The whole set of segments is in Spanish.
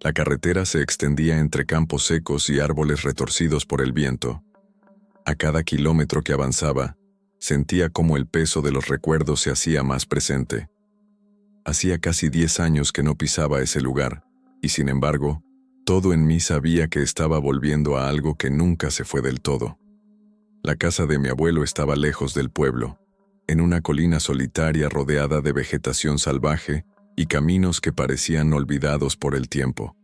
La carretera se extendía entre campos secos y árboles retorcidos por el viento. A cada kilómetro que avanzaba, sentía cómo el peso de los recuerdos se hacía más presente. Hacía casi 10 años que no pisaba ese lugar, y sin embargo, todo en mí sabía que estaba volviendo a algo que nunca se fue del todo. La casa de mi abuelo estaba lejos del pueblo, en una colina solitaria rodeada de vegetación salvaje y caminos que parecían olvidados por el tiempo.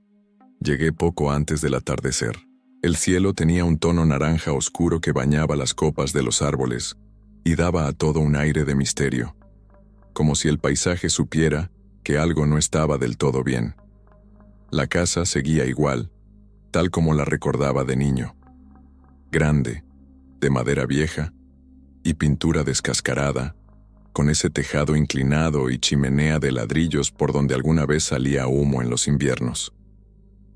Llegué poco antes del atardecer. El cielo tenía un tono naranja oscuro que bañaba las copas de los árboles y daba a todo un aire de misterio, como si el paisaje supiera que algo no estaba del todo bien. La casa seguía igual, tal como la recordaba de niño. Grande, de madera vieja y pintura descascarada, con ese tejado inclinado y chimenea de ladrillos por donde alguna vez salía humo en los inviernos.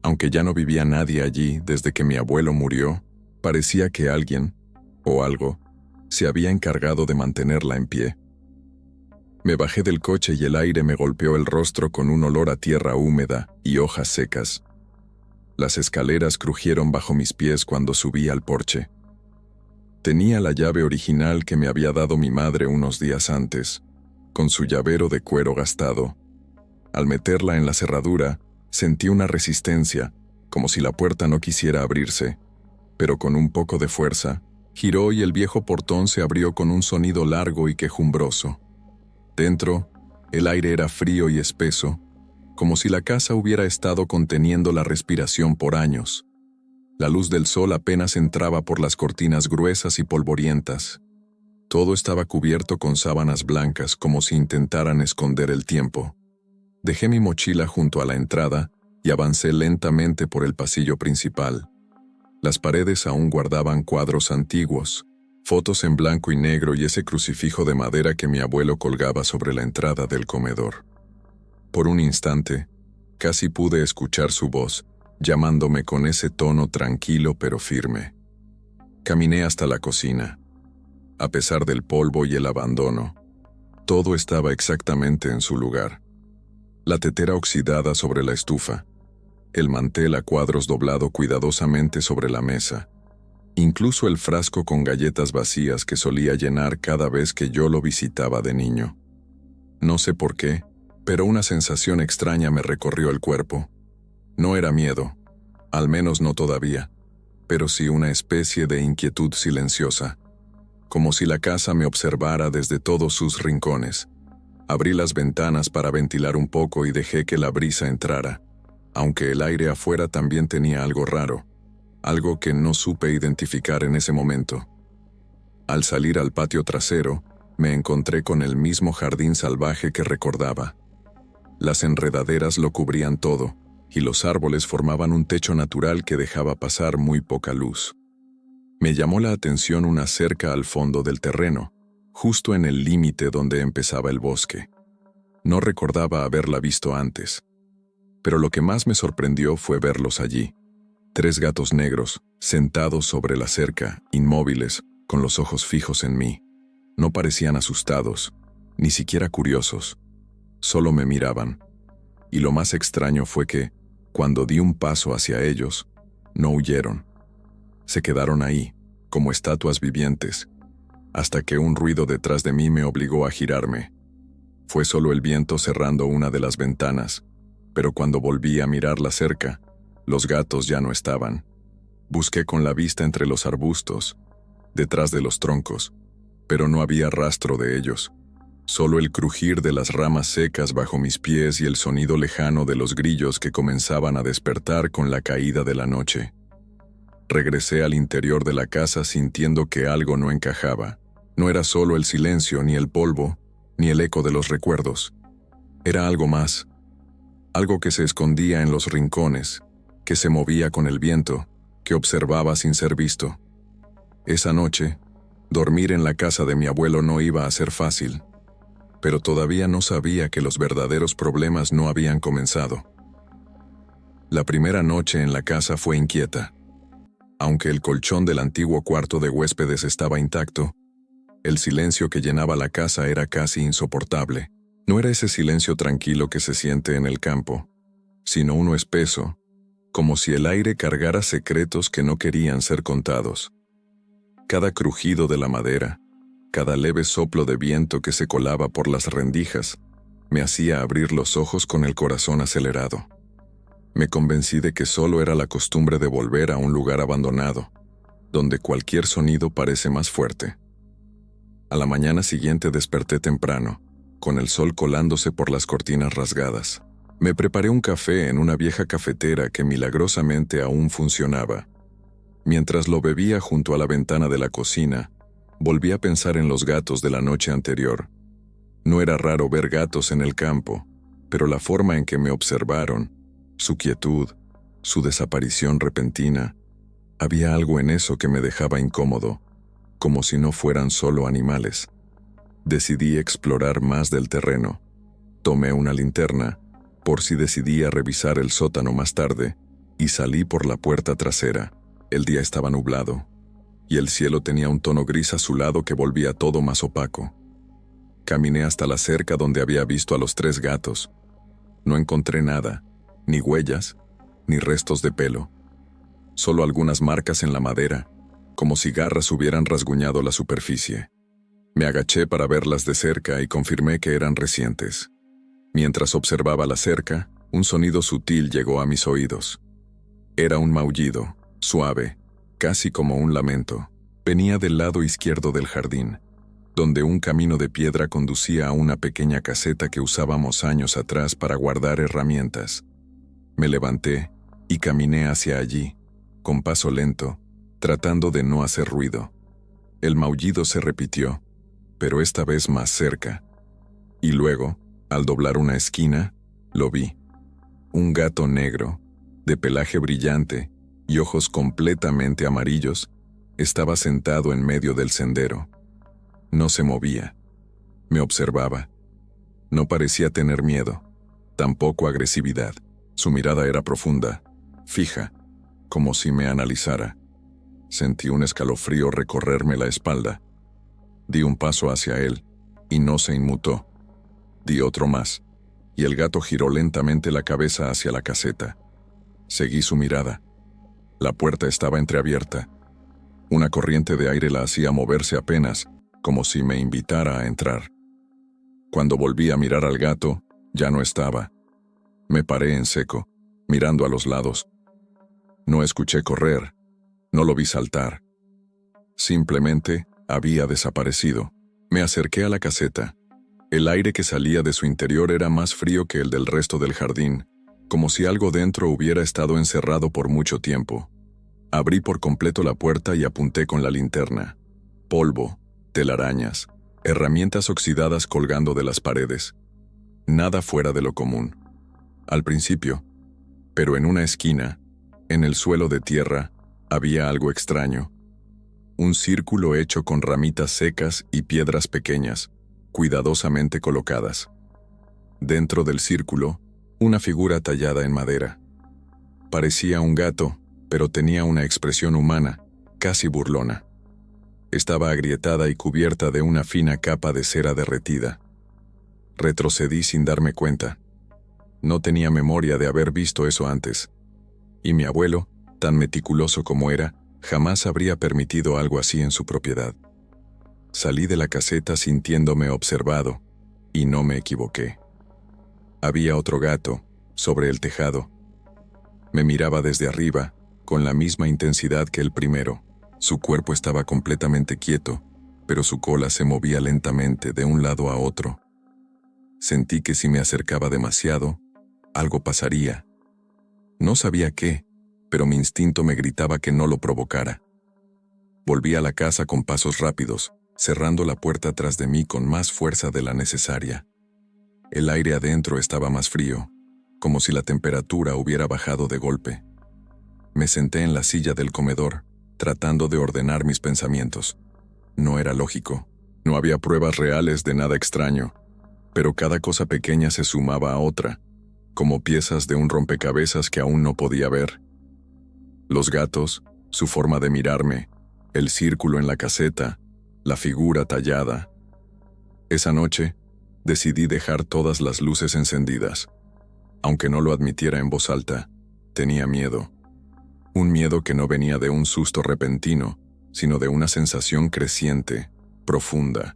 Aunque ya no vivía nadie allí desde que mi abuelo murió, parecía que alguien, o algo, se había encargado de mantenerla en pie. Me bajé del coche y el aire me golpeó el rostro con un olor a tierra húmeda y hojas secas. Las escaleras crujieron bajo mis pies cuando subí al porche. Tenía la llave original que me había dado mi madre unos días antes, con su llavero de cuero gastado. Al meterla en la cerradura, sentí una resistencia, como si la puerta no quisiera abrirse, pero con un poco de fuerza, giró y el viejo portón se abrió con un sonido largo y quejumbroso. Dentro, el aire era frío y espeso, como si la casa hubiera estado conteniendo la respiración por años. La luz del sol apenas entraba por las cortinas gruesas y polvorientas. Todo estaba cubierto con sábanas blancas como si intentaran esconder el tiempo. Dejé mi mochila junto a la entrada y avancé lentamente por el pasillo principal. Las paredes aún guardaban cuadros antiguos, fotos en blanco y negro y ese crucifijo de madera que mi abuelo colgaba sobre la entrada del comedor. Por un instante, casi pude escuchar su voz, llamándome con ese tono tranquilo pero firme. Caminé hasta la cocina. A pesar del polvo y el abandono, todo estaba exactamente en su lugar. La tetera oxidada sobre la estufa, el mantel a cuadros doblado cuidadosamente sobre la mesa, incluso el frasco con galletas vacías que solía llenar cada vez que yo lo visitaba de niño. No sé por qué, pero una sensación extraña me recorrió el cuerpo. No era miedo, al menos no todavía, pero sí una especie de inquietud silenciosa, como si la casa me observara desde todos sus rincones. Abrí las ventanas para ventilar un poco y dejé que la brisa entrara, aunque el aire afuera también tenía algo raro, algo que no supe identificar en ese momento. Al salir al patio trasero, me encontré con el mismo jardín salvaje que recordaba. Las enredaderas lo cubrían todo, y los árboles formaban un techo natural que dejaba pasar muy poca luz. Me llamó la atención una cerca al fondo del terreno, justo en el límite donde empezaba el bosque. No recordaba haberla visto antes, pero lo que más me sorprendió fue verlos allí. 3 gatos negros, sentados sobre la cerca, inmóviles, con los ojos fijos en mí. No parecían asustados, ni siquiera curiosos. Solo me miraban. Y lo más extraño fue que, cuando di un paso hacia ellos, no huyeron. Se quedaron ahí, como estatuas vivientes, hasta que un ruido detrás de mí me obligó a girarme. Fue solo el viento cerrando una de las ventanas, pero cuando volví a mirar la cerca, los gatos ya no estaban. Busqué con la vista entre los arbustos, detrás de los troncos, pero no había rastro de ellos. Solo el crujir de las ramas secas bajo mis pies y el sonido lejano de los grillos que comenzaban a despertar con la caída de la noche. Regresé al interior de la casa sintiendo que algo no encajaba. No era solo el silencio, ni el polvo, ni el eco de los recuerdos. Era algo más. Algo que se escondía en los rincones, que se movía con el viento, que observaba sin ser visto. Esa noche, dormir en la casa de mi abuelo no iba a ser fácil, pero todavía no sabía que los verdaderos problemas no habían comenzado. La primera noche en la casa fue inquieta. Aunque el colchón del antiguo cuarto de huéspedes estaba intacto, el silencio que llenaba la casa era casi insoportable. No era ese silencio tranquilo que se siente en el campo, sino uno espeso, como si el aire cargara secretos que no querían ser contados. Cada crujido de la madera, cada leve soplo de viento que se colaba por las rendijas, me hacía abrir los ojos con el corazón acelerado. Me convencí de que solo era la costumbre de volver a un lugar abandonado, donde cualquier sonido parece más fuerte. A la mañana siguiente desperté temprano, con el sol colándose por las cortinas rasgadas. Me preparé un café en una vieja cafetera que milagrosamente aún funcionaba. Mientras lo bebía junto a la ventana de la cocina, volví a pensar en los gatos de la noche anterior. No era raro ver gatos en el campo, pero la forma en que me observaron, su quietud, su desaparición repentina, había algo en eso que me dejaba incómodo, como si no fueran solo animales. Decidí explorar más del terreno. Tomé una linterna, por si decidía revisar el sótano más tarde, y salí por la puerta trasera. El día estaba nublado, y el cielo tenía un tono gris azulado que volvía todo más opaco. Caminé hasta la cerca donde había visto a los 3 gatos. No encontré nada, ni huellas, ni restos de pelo. Solo algunas marcas en la madera, como si garras hubieran rasguñado la superficie. Me agaché para verlas de cerca y confirmé que eran recientes. Mientras observaba la cerca, un sonido sutil llegó a mis oídos. Era un maullido, suave, casi como un lamento. Venía del lado izquierdo del jardín, donde un camino de piedra conducía a una pequeña caseta que usábamos años atrás para guardar herramientas. Me levanté y caminé hacia allí, con paso lento, tratando de no hacer ruido. El maullido se repitió, pero esta vez más cerca. Y luego, al doblar una esquina, lo vi. Un gato negro, de pelaje brillante y ojos completamente amarillos, estaba sentado en medio del sendero. No se movía. Me observaba. No parecía tener miedo, tampoco agresividad. Su mirada era profunda, fija, como si me analizara. Sentí un escalofrío recorrerme la espalda. Di un paso hacia él, y no se inmutó. Di otro más, y el gato giró lentamente la cabeza hacia la caseta. Seguí su mirada. La puerta estaba entreabierta. Una corriente de aire la hacía moverse apenas, como si me invitara a entrar. Cuando volví a mirar al gato, ya no estaba. Me paré en seco, mirando a los lados. No escuché correr, no lo vi saltar. Simplemente había desaparecido. Me acerqué a la caseta. El aire que salía de su interior era más frío que el del resto del jardín, como si algo dentro hubiera estado encerrado por mucho tiempo. Abrí por completo la puerta y apunté con la linterna. Polvo, telarañas, herramientas oxidadas colgando de las paredes. Nada fuera de lo común. Al principio, pero en una esquina, en el suelo de tierra, había algo extraño. Un círculo hecho con ramitas secas y piedras pequeñas, cuidadosamente colocadas. Dentro del círculo, una figura tallada en madera. Parecía un gato, pero tenía una expresión humana, casi burlona. Estaba agrietada y cubierta de una fina capa de cera derretida. Retrocedí sin darme cuenta. No tenía memoria de haber visto eso antes. Y mi abuelo, tan meticuloso como era, jamás habría permitido algo así en su propiedad. Salí de la caseta sintiéndome observado, y no me equivoqué. Había otro gato, sobre el tejado. Me miraba desde arriba, con la misma intensidad que el primero. Su cuerpo estaba completamente quieto, pero su cola se movía lentamente de un lado a otro. Sentí que si me acercaba demasiado, algo pasaría. No sabía qué, pero mi instinto me gritaba que no lo provocara. Volví a la casa con pasos rápidos, cerrando la puerta tras de mí con más fuerza de la necesaria. El aire adentro estaba más frío, como si la temperatura hubiera bajado de golpe. Me senté en la silla del comedor, tratando de ordenar mis pensamientos. No era lógico, no había pruebas reales de nada extraño, pero cada cosa pequeña se sumaba a otra, como piezas de un rompecabezas que aún no podía ver. Los gatos, su forma de mirarme, el círculo en la caseta, la figura tallada. Esa noche, decidí dejar todas las luces encendidas. Aunque no lo admitiera en voz alta, tenía miedo. Un miedo que no venía de un susto repentino, sino de una sensación creciente, profunda,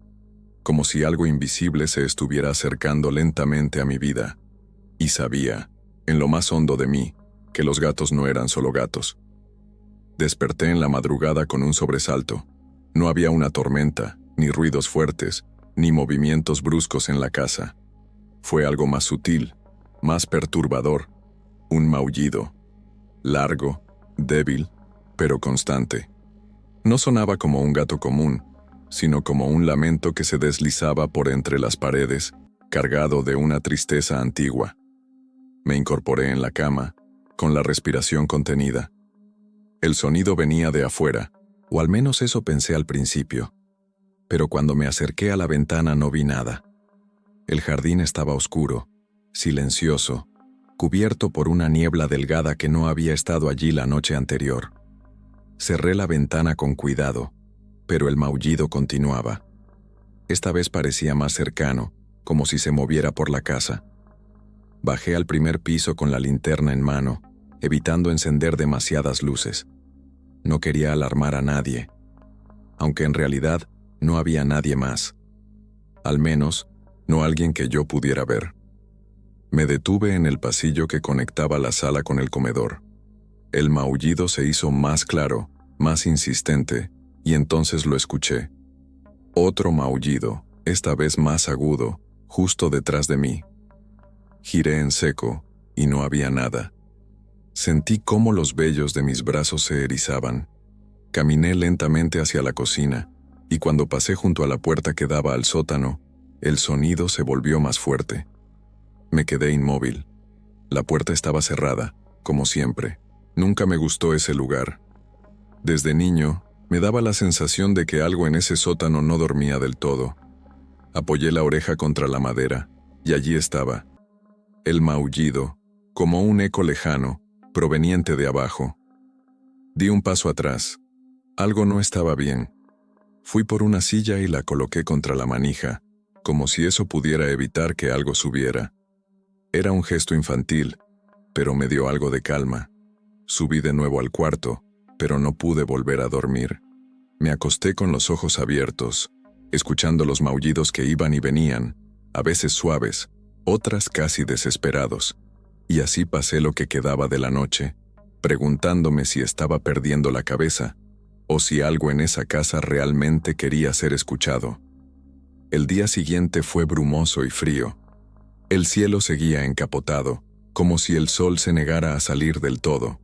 como si algo invisible se estuviera acercando lentamente a mi vida. Y sabía, en lo más hondo de mí, que los gatos no eran solo gatos. Desperté en la madrugada con un sobresalto. No había una tormenta, ni ruidos fuertes, ni movimientos bruscos en la casa. Fue algo más sutil, más perturbador, un maullido, largo, débil, pero constante. No sonaba como un gato común, sino como un lamento que se deslizaba por entre las paredes, cargado de una tristeza antigua. Me incorporé en la cama, con la respiración contenida. El sonido venía de afuera, o al menos eso pensé al principio. Pero cuando me acerqué a la ventana no vi nada. El jardín estaba oscuro, silencioso, cubierto por una niebla delgada que no había estado allí la noche anterior. Cerré la ventana con cuidado, pero el maullido continuaba. Esta vez parecía más cercano, como si se moviera por la casa. Bajé al primer piso con la linterna en mano, evitando encender demasiadas luces. No quería alarmar a nadie, aunque en realidad no había nadie más. Al menos, no alguien que yo pudiera ver. Me detuve en el pasillo que conectaba la sala con el comedor. El maullido se hizo más claro, más insistente, y entonces lo escuché. Otro maullido, esta vez más agudo, justo detrás de mí. Giré en seco, y no había nada. Sentí cómo los vellos de mis brazos se erizaban. Caminé lentamente hacia la cocina, y cuando pasé junto a la puerta que daba al sótano, el sonido se volvió más fuerte. Me quedé inmóvil. La puerta estaba cerrada, como siempre. Nunca me gustó ese lugar. Desde niño, me daba la sensación de que algo en ese sótano no dormía del todo. Apoyé la oreja contra la madera, y allí estaba. El maullido, como un eco lejano, proveniente de abajo. Di un paso atrás. Algo no estaba bien. Fui por una silla y la coloqué contra la manija, como si eso pudiera evitar que algo subiera. Era un gesto infantil, pero me dio algo de calma. Subí de nuevo al cuarto, pero no pude volver a dormir. Me acosté con los ojos abiertos, escuchando los maullidos que iban y venían, a veces suaves, otras casi desesperados. Y así pasé lo que quedaba de la noche, preguntándome si estaba perdiendo la cabeza, o si algo en esa casa realmente quería ser escuchado. El día siguiente fue brumoso y frío. El cielo seguía encapotado, como si el sol se negara a salir del todo.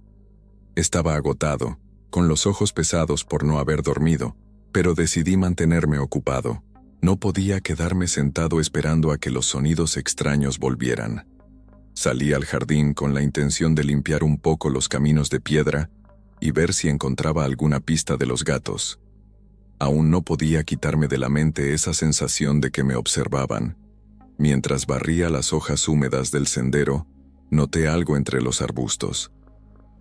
Estaba agotado, con los ojos pesados por no haber dormido, pero decidí mantenerme ocupado. No podía quedarme sentado esperando a que los sonidos extraños volvieran. Salí al jardín con la intención de limpiar un poco los caminos de piedra y ver si encontraba alguna pista de los gatos. Aún no podía quitarme de la mente esa sensación de que me observaban. Mientras barría las hojas húmedas del sendero, noté algo entre los arbustos.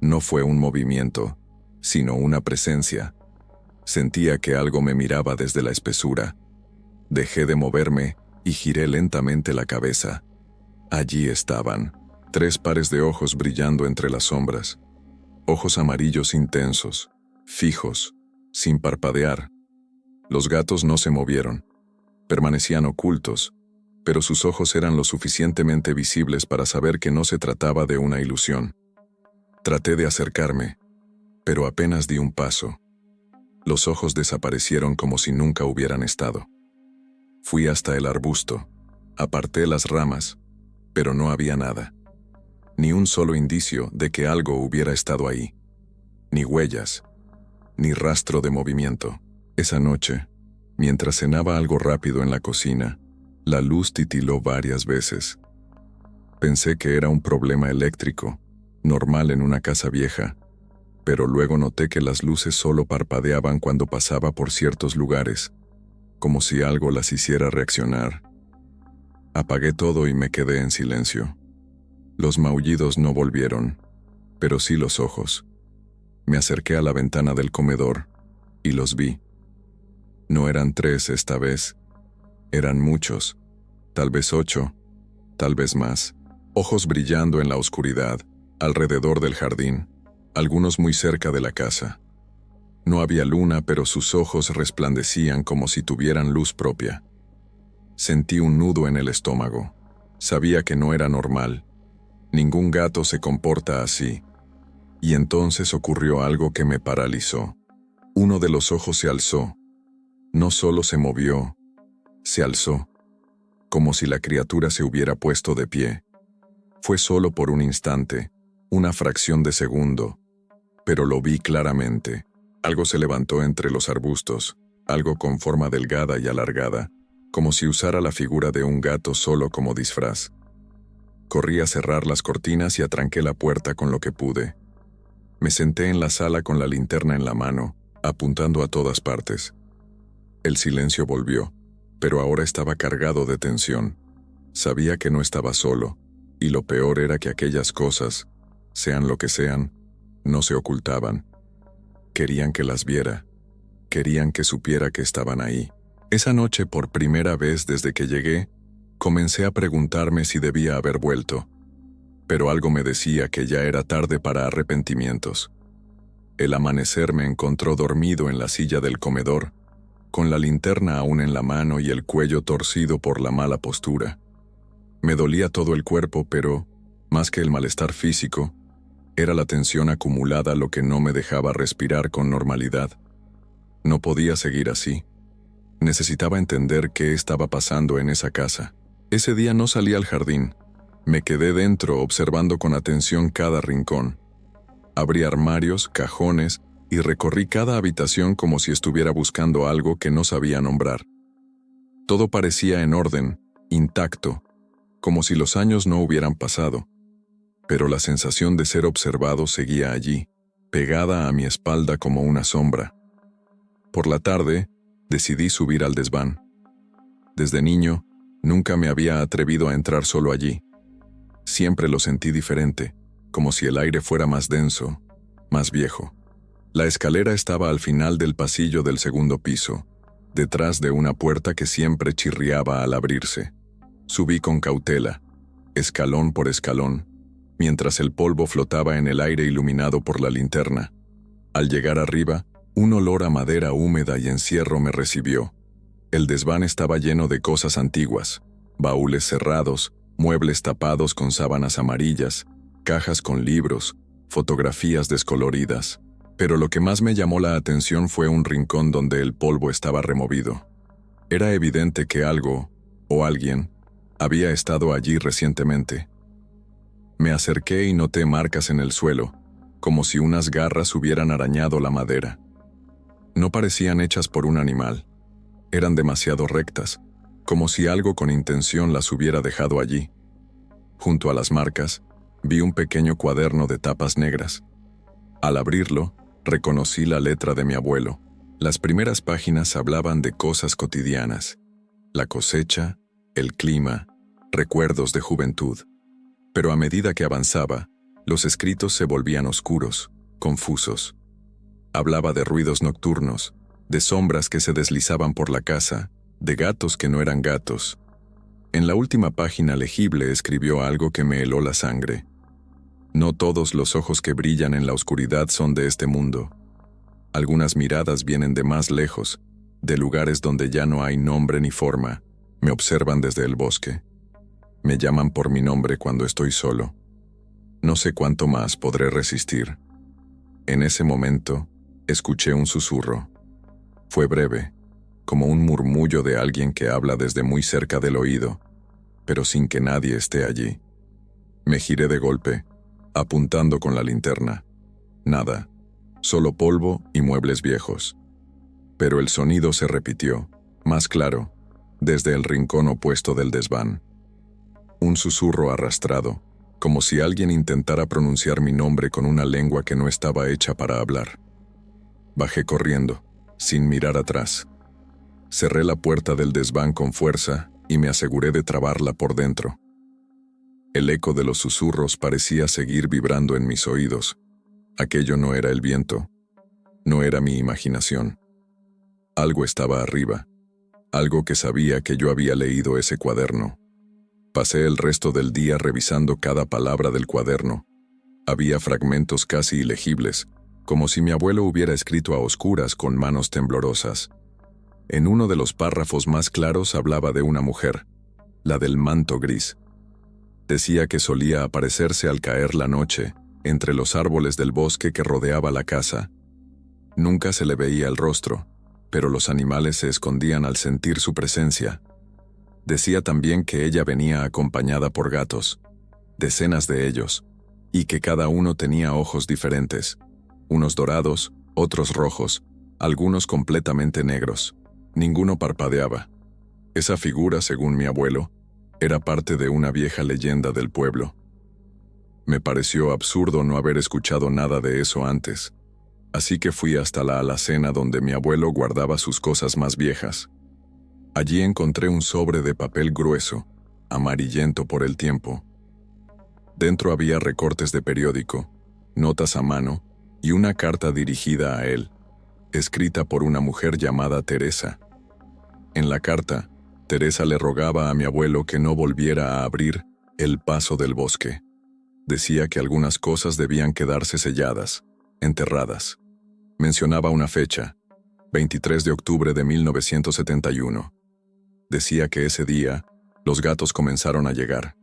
No fue un movimiento, sino una presencia. Sentía que algo me miraba desde la espesura. Dejé de moverme y giré lentamente la cabeza. Allí estaban, 3 pares de ojos brillando entre las sombras. Ojos amarillos intensos, fijos, sin parpadear. Los gatos no se movieron. Permanecían ocultos, pero sus ojos eran lo suficientemente visibles para saber que no se trataba de una ilusión. Traté de acercarme, pero apenas di un paso. Los ojos desaparecieron como si nunca hubieran estado. Fui hasta el arbusto, aparté las ramas, pero no había nada. Ni un solo indicio de que algo hubiera estado ahí. Ni huellas, ni rastro de movimiento. Esa noche, mientras cenaba algo rápido en la cocina, la luz titiló varias veces. Pensé que era un problema eléctrico, normal en una casa vieja, pero luego noté que las luces solo parpadeaban cuando pasaba por ciertos lugares, como si algo las hiciera reaccionar. Apagué todo y me quedé en silencio. Los maullidos no volvieron, pero sí los ojos. Me acerqué a la ventana del comedor y los vi. No eran 3 esta vez, eran muchos, tal vez 8, tal vez más. ojos brillando en la oscuridad, alrededor del jardín, algunos muy cerca de la casa. No había luna, pero sus ojos resplandecían como si tuvieran luz propia. Sentí un nudo en el estómago. Sabía que no era normal. Ningún gato se comporta así. Y entonces ocurrió algo que me paralizó. Uno de los ojos se alzó. No solo se movió, se alzó, como si la criatura se hubiera puesto de pie. Fue solo por un instante, una fracción de segundo, pero lo vi claramente. Algo se levantó entre los arbustos, algo con forma delgada y alargada, como si usara la figura de un gato solo como disfraz. Corrí a cerrar las cortinas y atranqué la puerta con lo que pude. Me senté en la sala con la linterna en la mano, apuntando a todas partes. El silencio volvió, pero ahora estaba cargado de tensión. Sabía que no estaba solo, y lo peor era que aquellas cosas, sean lo que sean, no se ocultaban. Querían que las viera. Querían que supiera que estaban ahí. Esa noche, por primera vez desde que llegué, comencé a preguntarme si debía haber vuelto. Pero algo me decía que ya era tarde para arrepentimientos. El amanecer me encontró dormido en la silla del comedor, con la linterna aún en la mano y el cuello torcido por la mala postura. Me dolía todo el cuerpo, pero, más que el malestar físico, era la tensión acumulada lo que no me dejaba respirar con normalidad. No podía seguir así. Necesitaba entender qué estaba pasando en esa casa. Ese día no salí al jardín. Me quedé dentro observando con atención cada rincón. Abrí armarios, cajones y recorrí cada habitación como si estuviera buscando algo que no sabía nombrar. Todo parecía en orden, intacto, como si los años no hubieran pasado. Pero la sensación de ser observado seguía allí, pegada a mi espalda como una sombra. Por la tarde, decidí subir al desván. Desde niño, nunca me había atrevido a entrar solo allí. Siempre lo sentí diferente, como si el aire fuera más denso, más viejo. La escalera estaba al final del pasillo del segundo piso, detrás de una puerta que siempre chirriaba al abrirse. Subí con cautela, escalón por escalón, mientras el polvo flotaba en el aire iluminado por la linterna. Al llegar arriba, un olor a madera húmeda y encierro me recibió. El desván estaba lleno de cosas antiguas, baúles cerrados, muebles tapados con sábanas amarillas, cajas con libros, fotografías descoloridas. Pero lo que más me llamó la atención fue un rincón donde el polvo estaba removido. Era evidente que algo, o alguien, había estado allí recientemente. Me acerqué y noté marcas en el suelo, como si unas garras hubieran arañado la madera. No parecían hechas por un animal. Eran demasiado rectas, como si algo con intención las hubiera dejado allí. Junto a las marcas, vi un pequeño cuaderno de tapas negras. Al abrirlo, reconocí la letra de mi abuelo. Las primeras páginas hablaban de cosas cotidianas: la cosecha, el clima, recuerdos de juventud. Pero a medida que avanzaba, los escritos se volvían oscuros, confusos. Hablaba de ruidos nocturnos, de sombras que se deslizaban por la casa, de gatos que no eran gatos. En la última página legible escribió algo que me heló la sangre. No todos los ojos que brillan en la oscuridad son de este mundo. Algunas miradas vienen de más lejos, de lugares donde ya no hay nombre ni forma. Me observan desde el bosque. Me llaman por mi nombre cuando estoy solo. No sé cuánto más podré resistir. En ese momento, escuché un susurro. Fue breve, como un murmullo de alguien que habla desde muy cerca del oído, pero sin que nadie esté allí. Me giré de golpe, apuntando con la linterna. Nada, solo polvo y muebles viejos. Pero el sonido se repitió, más claro, desde el rincón opuesto del desván. Un susurro arrastrado, como si alguien intentara pronunciar mi nombre con una lengua que no estaba hecha para hablar. Bajé corriendo, sin mirar atrás. Cerré la puerta del desván con fuerza y me aseguré de trabarla por dentro. El eco de los susurros parecía seguir vibrando en mis oídos. Aquello no era el viento, no era mi imaginación. Algo estaba arriba, algo que sabía que yo había leído ese cuaderno. Pasé el resto del día revisando cada palabra del cuaderno. Había fragmentos casi ilegibles, como si mi abuelo hubiera escrito a oscuras con manos temblorosas. En uno de los párrafos más claros hablaba de una mujer, la del manto gris. Decía que solía aparecerse al caer la noche, entre los árboles del bosque que rodeaba la casa. Nunca se le veía el rostro, pero los animales se escondían al sentir su presencia. Decía también que ella venía acompañada por gatos, decenas de ellos, y que cada uno tenía ojos diferentes, unos dorados, otros rojos, algunos completamente negros. Ninguno parpadeaba. Esa figura, según mi abuelo, era parte de una vieja leyenda del pueblo. Me pareció absurdo no haber escuchado nada de eso antes, así que fui hasta la alacena donde mi abuelo guardaba sus cosas más viejas. Allí encontré un sobre de papel grueso, amarillento por el tiempo. Dentro había recortes de periódico, notas a mano y una carta dirigida a él, escrita por una mujer llamada Teresa. En la carta, Teresa le rogaba a mi abuelo que no volviera a abrir el paso del bosque. Decía que algunas cosas debían quedarse selladas, enterradas. Mencionaba una fecha, 23 de octubre de 1971. Decía que ese día, los gatos comenzaron a llegar,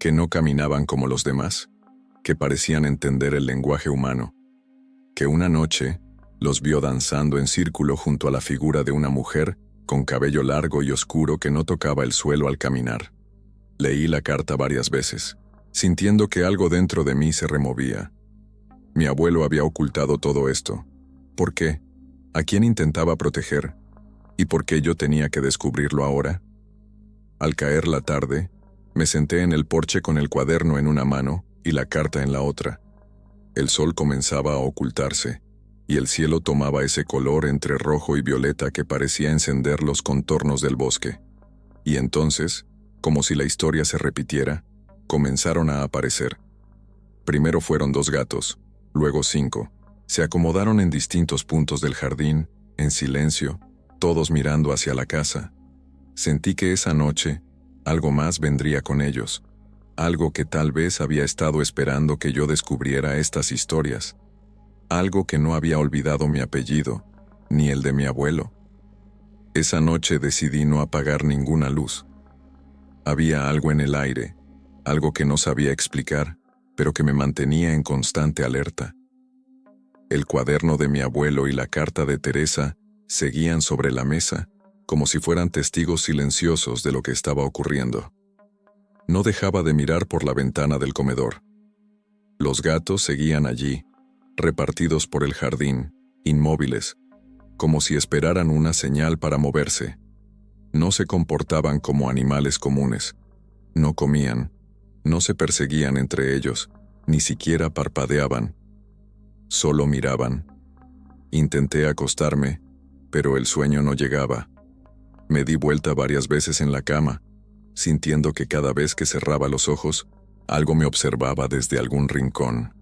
que no caminaban como los demás, que parecían entender el lenguaje humano, que una noche los vio danzando en círculo junto a la figura de una mujer con cabello largo y oscuro que no tocaba el suelo al caminar. Leí la carta varias veces, sintiendo que algo dentro de mí se removía. Mi abuelo había ocultado todo esto. ¿Por qué? ¿A quién intentaba proteger? ¿Y por qué yo tenía que descubrirlo ahora? Al caer la tarde, me senté en el porche con el cuaderno en una mano y la carta en la otra. El sol comenzaba a ocultarse, y el cielo tomaba ese color entre rojo y violeta que parecía encender los contornos del bosque. Y entonces, como si la historia se repitiera, comenzaron a aparecer. Primero fueron 2 gatos, luego 5. Se acomodaron en distintos puntos del jardín, en silencio, todos mirando hacia la casa. Sentí que esa noche, algo más vendría con ellos, algo que tal vez había estado esperando que yo descubriera estas historias, algo que no había olvidado mi apellido, ni el de mi abuelo. Esa noche decidí no apagar ninguna luz. Había algo en el aire, algo que no sabía explicar, pero que me mantenía en constante alerta. El cuaderno de mi abuelo y la carta de Teresa seguían sobre la mesa, como si fueran testigos silenciosos de lo que estaba ocurriendo. No dejaba de mirar por la ventana del comedor. Los gatos seguían allí, repartidos por el jardín, inmóviles, como si esperaran una señal para moverse. No se comportaban como animales comunes, no comían, no se perseguían entre ellos, ni siquiera parpadeaban. Solo miraban. Intenté acostarme, pero el sueño no llegaba. Me di vuelta varias veces en la cama, sintiendo que cada vez que cerraba los ojos, algo me observaba desde algún rincón.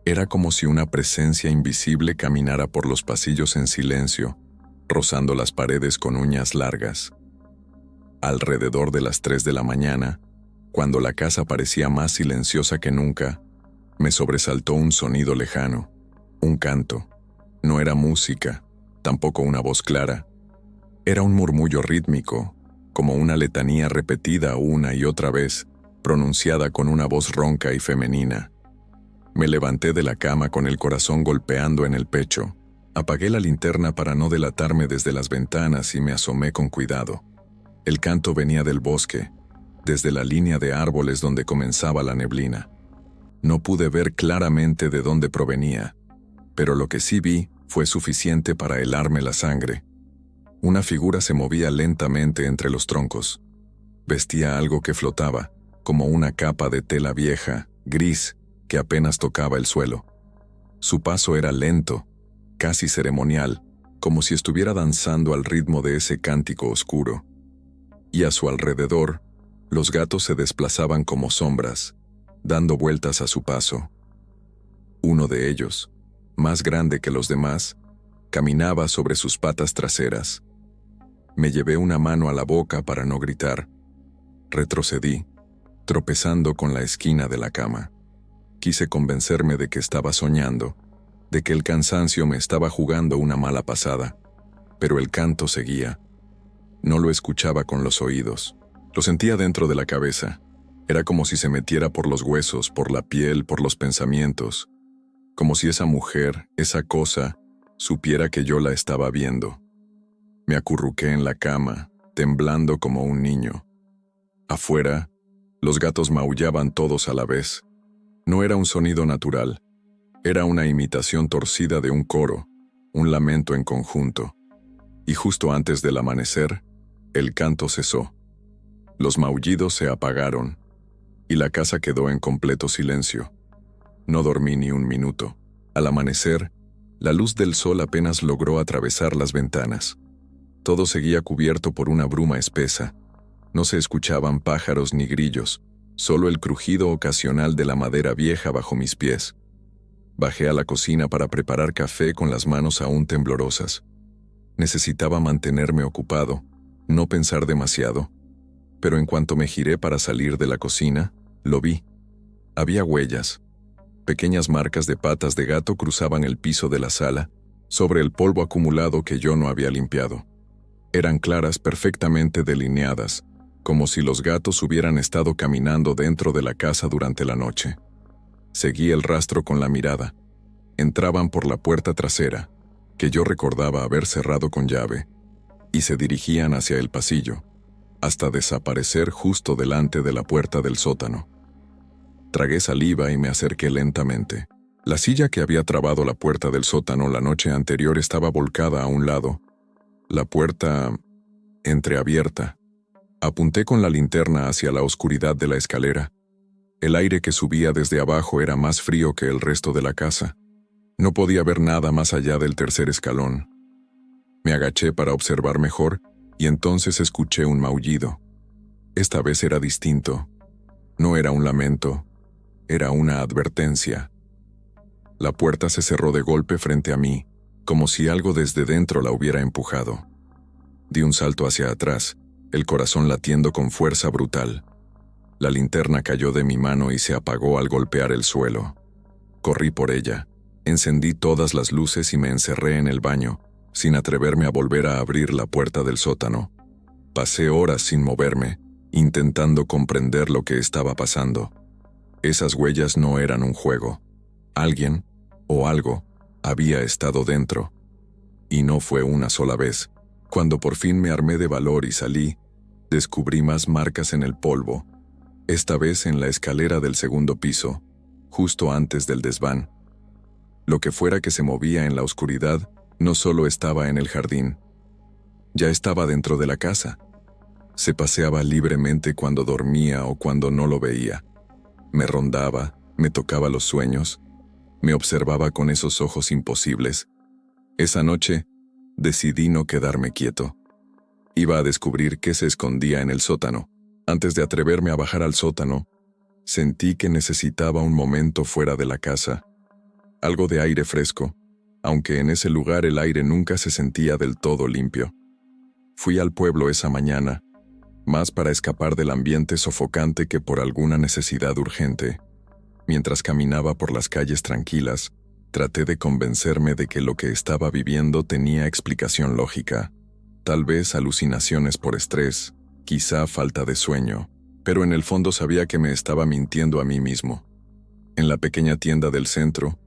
Era como si una presencia invisible caminara por los pasillos en silencio, rozando las paredes con uñas largas. Alrededor de las 3 de la mañana, cuando la casa parecía más silenciosa que nunca, me sobresaltó un sonido lejano, un canto. No era música, tampoco una voz clara. Era un murmullo rítmico, como una letanía repetida una y otra vez, pronunciada con una voz ronca y femenina. Me levanté de la cama con el corazón golpeando en el pecho. Apagué la linterna para no delatarme desde las ventanas y me asomé con cuidado. El canto venía del bosque, desde la línea de árboles donde comenzaba la neblina. No pude ver claramente de dónde provenía, pero lo que sí vi fue suficiente para helarme la sangre. Una figura se movía lentamente entre los troncos. Vestía algo que flotaba, como una capa de tela vieja, gris, que apenas tocaba el suelo. Su paso era lento, casi ceremonial, como si estuviera danzando al ritmo de ese cántico oscuro. Y a su alrededor, los gatos se desplazaban como sombras, dando vueltas a su paso. Uno de ellos, más grande que los demás, caminaba sobre sus patas traseras. Me llevé una mano a la boca para no gritar. Retrocedí, tropezando con la esquina de la cama. Quise convencerme de que estaba soñando, de que el cansancio me estaba jugando una mala pasada, pero el canto seguía. No lo escuchaba con los oídos. Lo sentía dentro de la cabeza. Era como si se metiera por los huesos, por la piel, por los pensamientos. Como si esa mujer, esa cosa, supiera que yo la estaba viendo. Me acurruqué en la cama, temblando como un niño. Afuera, los gatos maullaban todos a la vez. No era un sonido natural. Era una imitación torcida de un coro, un lamento en conjunto. Y justo antes del amanecer, el canto cesó. Los maullidos se apagaron, y la casa quedó en completo silencio. No dormí ni un minuto. Al amanecer, la luz del sol apenas logró atravesar las ventanas. Todo seguía cubierto por una bruma espesa. No se escuchaban pájaros ni grillos, solo el crujido ocasional de la madera vieja bajo mis pies. Bajé a la cocina para preparar café con las manos aún temblorosas. Necesitaba mantenerme ocupado, no pensar demasiado. Pero en cuanto me giré para salir de la cocina, lo vi. Había huellas. Pequeñas marcas de patas de gato cruzaban el piso de la sala, sobre el polvo acumulado que yo no había limpiado. Eran claras, perfectamente delineadas, como si los gatos hubieran estado caminando dentro de la casa durante la noche. Seguí el rastro con la mirada. Entraban por la puerta trasera, que yo recordaba haber cerrado con llave, y se dirigían hacia el pasillo, hasta desaparecer justo delante de la puerta del sótano. Tragué saliva y me acerqué lentamente. La silla que había trabado la puerta del sótano la noche anterior estaba volcada a un lado, la puerta entreabierta. Apunté con la linterna hacia la oscuridad de la escalera. El aire que subía desde abajo era más frío que el resto de la casa. No podía ver nada más allá del tercer escalón. Me agaché para observar mejor y entonces escuché un maullido. Esta vez era distinto. No era un lamento, era una advertencia. La puerta se cerró de golpe frente a mí, como si algo desde dentro la hubiera empujado. Di un salto hacia atrás, el corazón latiendo con fuerza brutal. La linterna cayó de mi mano y se apagó al golpear el suelo. Corrí por ella, encendí todas las luces y me encerré en el baño, sin atreverme a volver a abrir la puerta del sótano. Pasé horas sin moverme, intentando comprender lo que estaba pasando. Esas huellas no eran un juego. Alguien, o algo, había estado dentro. Y no fue una sola vez. Cuando por fin me armé de valor y salí, descubrí más marcas en el polvo, esta vez en la escalera del segundo piso, justo antes del desván. Lo que fuera que se movía en la oscuridad no solo estaba en el jardín, ya estaba dentro de la casa. Se paseaba libremente cuando dormía o cuando no lo veía. Me rondaba, me tocaba los sueños, me observaba con esos ojos imposibles. Esa noche, decidí no quedarme quieto. Iba a descubrir qué se escondía en el sótano. Antes de atreverme a bajar al sótano, sentí que necesitaba un momento fuera de la casa. Algo de aire fresco, aunque en ese lugar el aire nunca se sentía del todo limpio. Fui al pueblo esa mañana, más para escapar del ambiente sofocante que por alguna necesidad urgente. Mientras caminaba por las calles tranquilas, traté de convencerme de que lo que estaba viviendo tenía explicación lógica. Tal vez alucinaciones por estrés, quizá falta de sueño, pero en el fondo sabía que me estaba mintiendo a mí mismo. En la pequeña tienda del centro,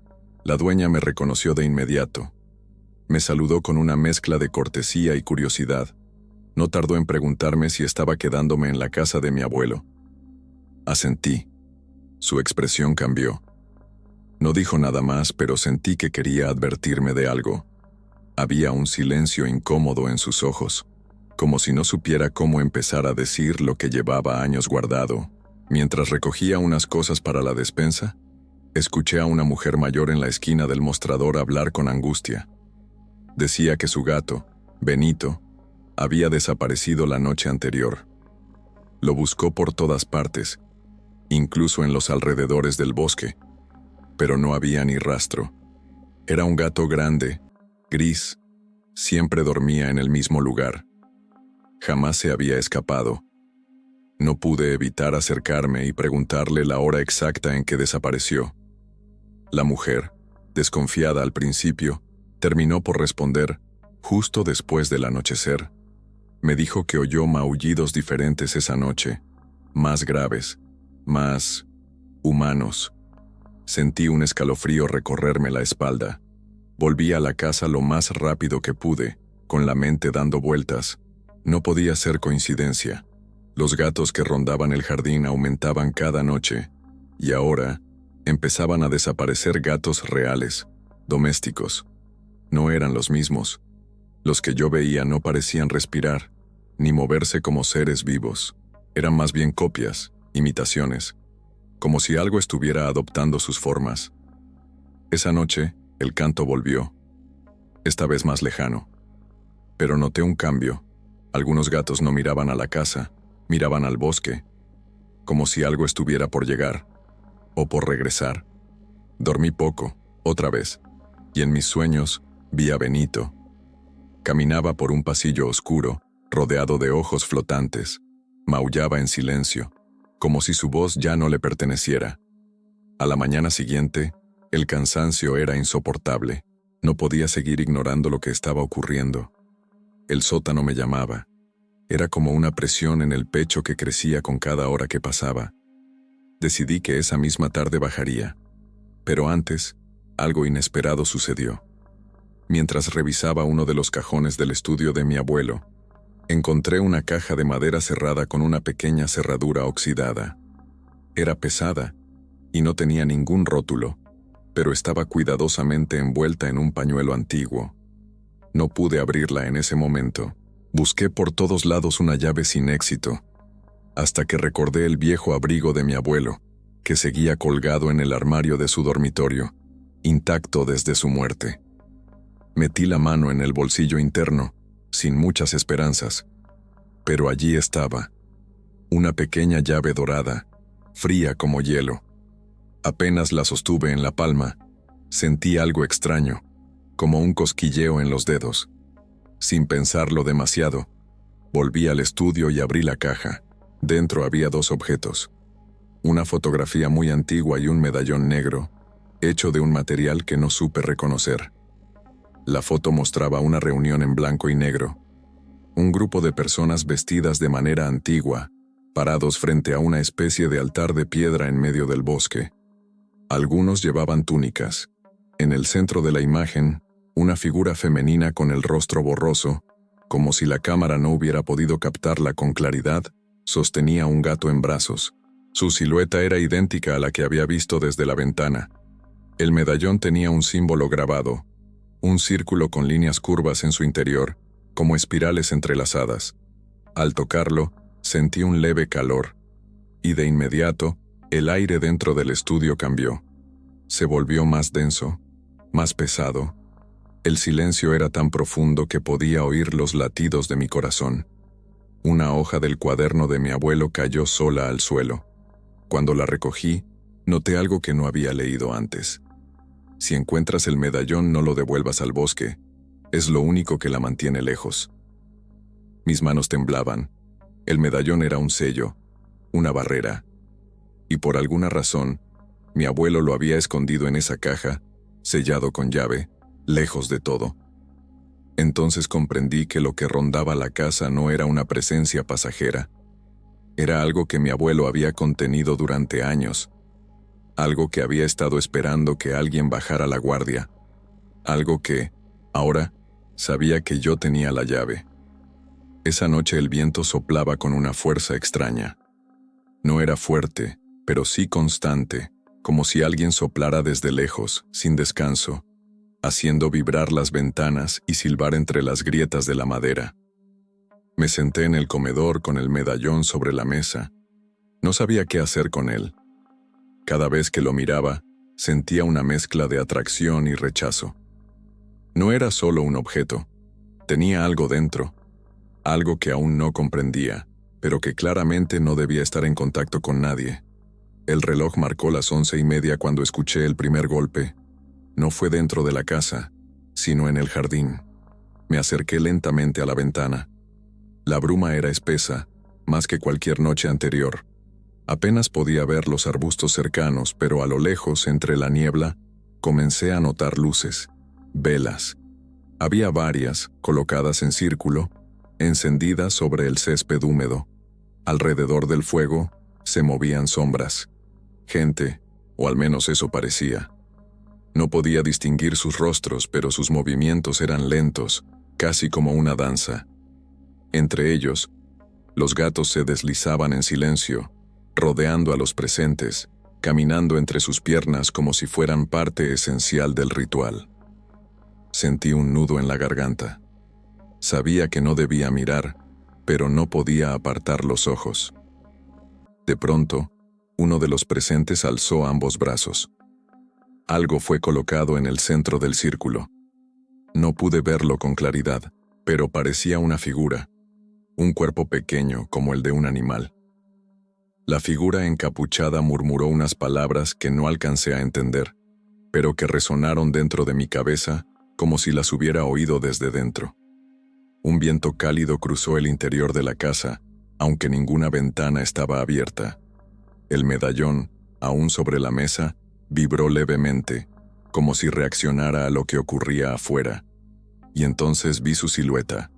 la dueña me reconoció de inmediato. Me saludó con una mezcla de cortesía y curiosidad. No tardó en preguntarme si estaba quedándome en la casa de mi abuelo. Asentí. Su expresión cambió. No dijo nada más, pero sentí que quería advertirme de algo. Había un silencio incómodo en sus ojos, como si no supiera cómo empezar a decir lo que llevaba años guardado. Mientras recogía unas cosas para la despensa, escuché a una mujer mayor en la esquina del mostrador hablar con angustia. Decía que su gato, Benito, había desaparecido la noche anterior. Lo buscó por todas partes, incluso en los alrededores del bosque, pero no había ni rastro. Era un gato grande, gris, siempre dormía en el mismo lugar. Jamás se había escapado. No pude evitar acercarme y preguntarle la hora exacta en que desapareció. La mujer, desconfiada al principio, terminó por responder, justo después del anochecer. Me dijo que oyó maullidos diferentes esa noche, más graves, más humanos. Sentí un escalofrío recorrerme la espalda. Volví a la casa lo más rápido que pude, con la mente dando vueltas. No podía ser coincidencia. Los gatos que rondaban el jardín aumentaban cada noche, y ahora empezaban a desaparecer gatos reales, domésticos. No eran los mismos. Los que yo veía no parecían respirar, ni moverse como seres vivos. Eran más bien copias, imitaciones, como si algo estuviera adoptando sus formas. Esa noche, el canto volvió, esta vez más lejano. Pero noté un cambio. Algunos gatos no miraban a la casa, miraban al bosque, como si algo estuviera por llegar, o por regresar. Dormí poco, otra vez, y en mis sueños vi a Benito. Caminaba por un pasillo oscuro, rodeado de ojos flotantes. Maullaba en silencio, como si su voz ya no le perteneciera. A la mañana siguiente, el cansancio era insoportable. No podía seguir ignorando lo que estaba ocurriendo. El sótano me llamaba. Era como una presión en el pecho que crecía con cada hora que pasaba. Decidí que esa misma tarde bajaría. Pero antes, algo inesperado sucedió. Mientras revisaba uno de los cajones del estudio de mi abuelo, encontré una caja de madera cerrada con una pequeña cerradura oxidada. Era pesada y no tenía ningún rótulo, pero estaba cuidadosamente envuelta en un pañuelo antiguo. No pude abrirla en ese momento. Busqué por todos lados una llave sin éxito, hasta que recordé el viejo abrigo de mi abuelo, que seguía colgado en el armario de su dormitorio, intacto desde su muerte. Metí la mano en el bolsillo interno, sin muchas esperanzas, pero allí estaba, una pequeña llave dorada, fría como hielo. Apenas la sostuve en la palma, sentí algo extraño, como un cosquilleo en los dedos. Sin pensarlo demasiado, volví al estudio y abrí la caja. Dentro había dos objetos: una fotografía muy antigua y un medallón negro, hecho de un material que no supe reconocer. La foto mostraba una reunión en blanco y negro. Un grupo de personas vestidas de manera antigua, parados frente a una especie de altar de piedra en medio del bosque. Algunos llevaban túnicas. En el centro de la imagen, una figura femenina con el rostro borroso, como si la cámara no hubiera podido captarla con claridad, sostenía un gato en brazos. Su silueta era idéntica a la que había visto desde la ventana. El medallón tenía un símbolo grabado, un círculo con líneas curvas en su interior, como espirales entrelazadas. Al tocarlo, sentí un leve calor, y de inmediato, el aire dentro del estudio cambió. Se volvió más denso, más pesado. El silencio era tan profundo que podía oír los latidos de mi corazón. Una hoja del cuaderno de mi abuelo cayó sola al suelo. Cuando la recogí, noté algo que no había leído antes. Si encuentras el medallón, no lo devuelvas al bosque. Es lo único que la mantiene lejos. Mis manos temblaban. El medallón era un sello, una barrera. Y por alguna razón, mi abuelo lo había escondido en esa caja, sellado con llave, lejos de todo. Entonces comprendí que lo que rondaba la casa no era una presencia pasajera. Era algo que mi abuelo había contenido durante años. Algo que había estado esperando que alguien bajara la guardia. Algo que, ahora, sabía que yo tenía la llave. Esa noche el viento soplaba con una fuerza extraña. No era fuerte, pero sí constante, como si alguien soplara desde lejos, sin descanso, haciendo vibrar las ventanas y silbar entre las grietas de la madera. Me senté en el comedor con el medallón sobre la mesa. No sabía qué hacer con él. Cada vez que lo miraba, sentía una mezcla de atracción y rechazo. No era solo un objeto, tenía algo dentro, algo que aún no comprendía, pero que claramente no debía estar en contacto con nadie. El reloj marcó las 11:30 cuando escuché el primer golpe. No fue dentro de la casa, sino en el jardín. Me acerqué lentamente a la ventana. La bruma era espesa, más que cualquier noche anterior. Apenas podía ver los arbustos cercanos, pero a lo lejos, entre la niebla, comencé a notar luces, velas. Había varias, colocadas en círculo, encendidas sobre el césped húmedo. Alrededor del fuego se movían sombras. Gente, o al menos eso parecía. No podía distinguir sus rostros, pero sus movimientos eran lentos, casi como una danza. Entre ellos, los gatos se deslizaban en silencio, rodeando a los presentes, caminando entre sus piernas como si fueran parte esencial del ritual. Sentí un nudo en la garganta. Sabía que no debía mirar, pero no podía apartar los ojos. De pronto, uno de los presentes alzó ambos brazos. Algo fue colocado en el centro del círculo. No pude verlo con claridad, pero parecía una figura, un cuerpo pequeño como el de un animal. La figura encapuchada murmuró unas palabras que no alcancé a entender, pero que resonaron dentro de mi cabeza como si las hubiera oído desde dentro. Un viento cálido cruzó el interior de la casa, aunque ninguna ventana estaba abierta. El medallón, aún sobre la mesa, vibró levemente, como si reaccionara a lo que ocurría afuera. Y entonces vi su silueta,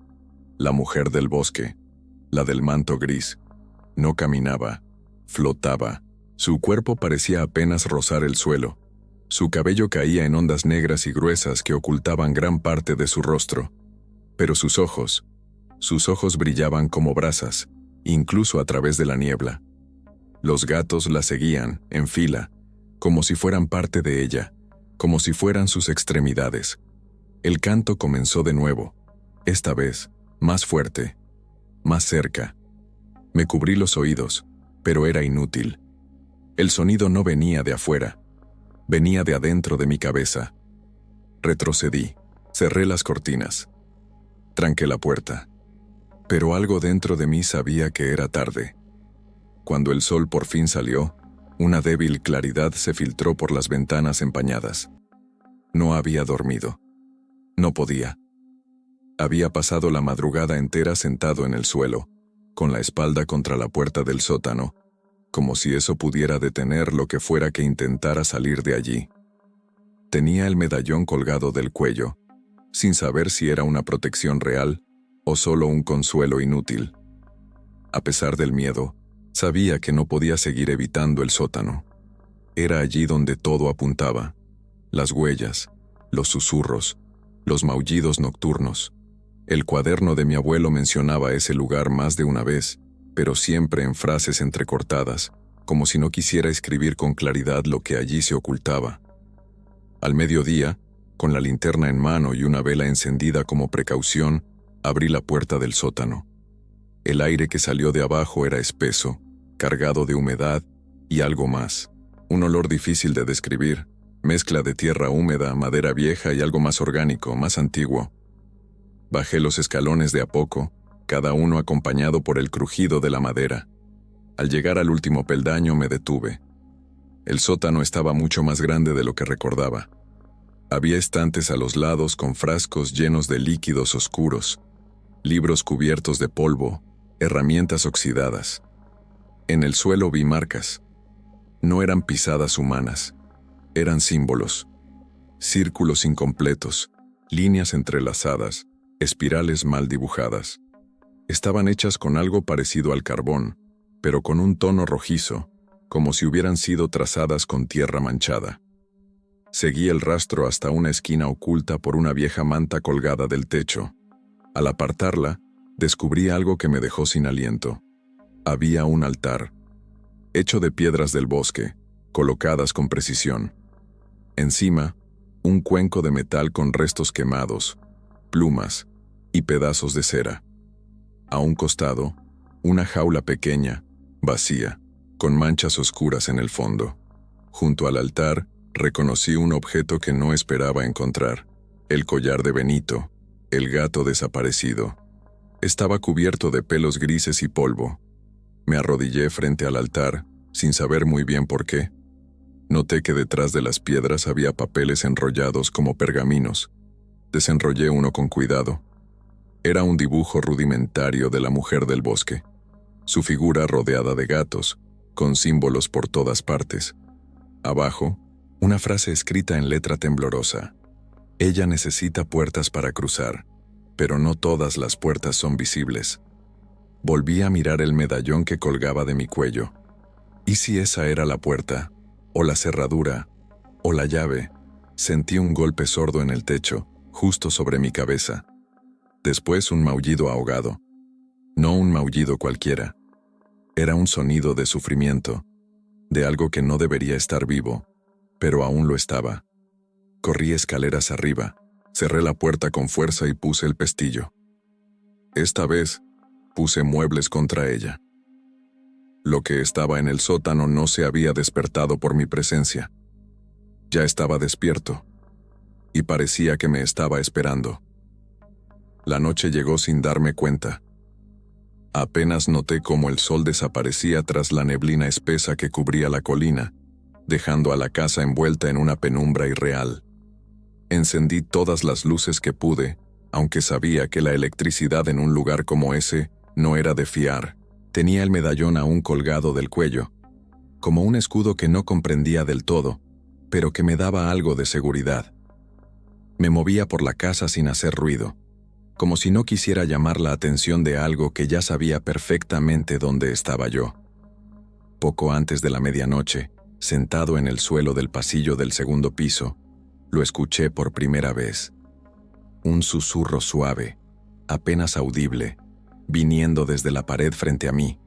la mujer del bosque, la del manto gris. No caminaba, flotaba. Su cuerpo parecía apenas rozar el suelo. Su cabello caía en ondas negras y gruesas que ocultaban gran parte de su rostro. Pero sus ojos brillaban como brasas, incluso a través de la niebla. Los gatos la seguían, en fila, como si fueran parte de ella, como si fueran sus extremidades. El canto comenzó de nuevo, esta vez, más fuerte, más cerca. Me cubrí los oídos, pero era inútil. El sonido no venía de afuera, venía de adentro de mi cabeza. Retrocedí, cerré las cortinas. Tranqué la puerta. Pero algo dentro de mí sabía que era tarde. Cuando el sol por fin salió, una débil claridad se filtró por las ventanas empañadas. No había dormido. No podía. Había pasado la madrugada entera sentado en el suelo, con la espalda contra la puerta del sótano, como si eso pudiera detener lo que fuera que intentara salir de allí. Tenía el medallón colgado del cuello, sin saber si era una protección real o solo un consuelo inútil. A pesar del miedo, sabía que no podía seguir evitando el sótano. Era allí donde todo apuntaba: las huellas, los susurros, los maullidos nocturnos. El cuaderno de mi abuelo mencionaba ese lugar más de una vez, pero siempre en frases entrecortadas, como si no quisiera escribir con claridad lo que allí se ocultaba. Al mediodía, con la linterna en mano y una vela encendida como precaución, abrí la puerta del sótano. El aire que salió de abajo era espeso, cargado de humedad y algo más. Un olor difícil de describir, mezcla de tierra húmeda, madera vieja y algo más orgánico, más antiguo. Bajé los escalones de a poco, cada uno acompañado por el crujido de la madera. Al llegar al último peldaño me detuve. El sótano estaba mucho más grande de lo que recordaba. Había estantes a los lados con frascos llenos de líquidos oscuros, libros cubiertos de polvo, herramientas oxidadas. En el suelo vi marcas. No eran pisadas humanas, eran símbolos. Círculos incompletos, líneas entrelazadas, espirales mal dibujadas. Estaban hechas con algo parecido al carbón, pero con un tono rojizo, como si hubieran sido trazadas con tierra manchada. Seguí el rastro hasta una esquina oculta por una vieja manta colgada del techo. Al apartarla, descubrí algo que me dejó sin aliento. Había un altar, hecho de piedras del bosque, colocadas con precisión. Encima, un cuenco de metal con restos quemados, plumas y pedazos de cera. A un costado, una jaula pequeña, vacía, con manchas oscuras en el fondo. Junto al altar, reconocí un objeto que no esperaba encontrar: el collar de Benito, el gato desaparecido. Estaba cubierto de pelos grises y polvo. Me arrodillé frente al altar, sin saber muy bien por qué. Noté que detrás de las piedras había papeles enrollados como pergaminos. Desenrollé uno con cuidado. Era un dibujo rudimentario de la mujer del bosque. su figura rodeada de gatos, con símbolos por todas partes. Abajo, una frase escrita en letra temblorosa. Ella necesita puertas para cruzar, pero no todas las puertas son visibles. Volví a mirar el medallón que colgaba de mi cuello. ¿Y si esa era la puerta, o la cerradura, o la llave? Sentí un golpe sordo en el techo, justo sobre mi cabeza. Después un maullido ahogado. No un maullido cualquiera. Era un sonido de sufrimiento, de algo que no debería estar vivo, pero aún lo estaba. Corrí escaleras arriba, cerré la puerta con fuerza y puse el pestillo. Esta vez, puse muebles contra ella. Lo que estaba en el sótano no se había despertado por mi presencia. Ya estaba despierto, y parecía que me estaba esperando. La noche llegó sin darme cuenta. Apenas noté cómo el sol desaparecía tras la neblina espesa que cubría la colina, dejando a la casa envuelta en una penumbra irreal. Encendí todas las luces que pude, aunque sabía que la electricidad en un lugar como ese no era de fiar. Tenía el medallón aún colgado del cuello, como un escudo que no comprendía del todo, pero que me daba algo de seguridad. Me movía por la casa sin hacer ruido, como si no quisiera llamar la atención de algo que ya sabía perfectamente dónde estaba yo. Poco antes de la medianoche, sentado en el suelo del pasillo del segundo piso, lo escuché por primera vez. Un susurro suave, apenas audible, viniendo desde la pared frente a mí.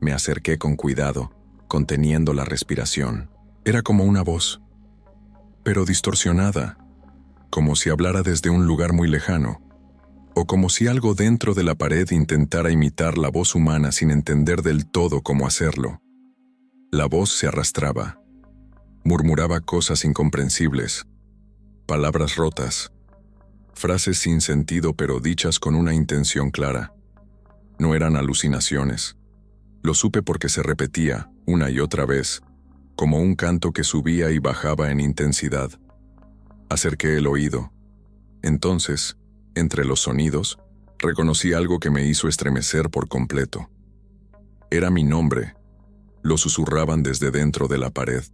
Me acerqué con cuidado, conteniendo la respiración. Era como una voz, pero distorsionada, como si hablara desde un lugar muy lejano, o como si algo dentro de la pared intentara imitar la voz humana sin entender del todo cómo hacerlo. La voz se arrastraba, murmuraba cosas incomprensibles, palabras rotas, frases sin sentido pero dichas con una intención clara. No eran alucinaciones. Lo supe porque se repetía, una y otra vez, como un canto que subía y bajaba en intensidad. Acerqué el oído. Entonces, entre los sonidos, reconocí algo que me hizo estremecer por completo. Era mi nombre. Lo susurraban desde dentro de la pared.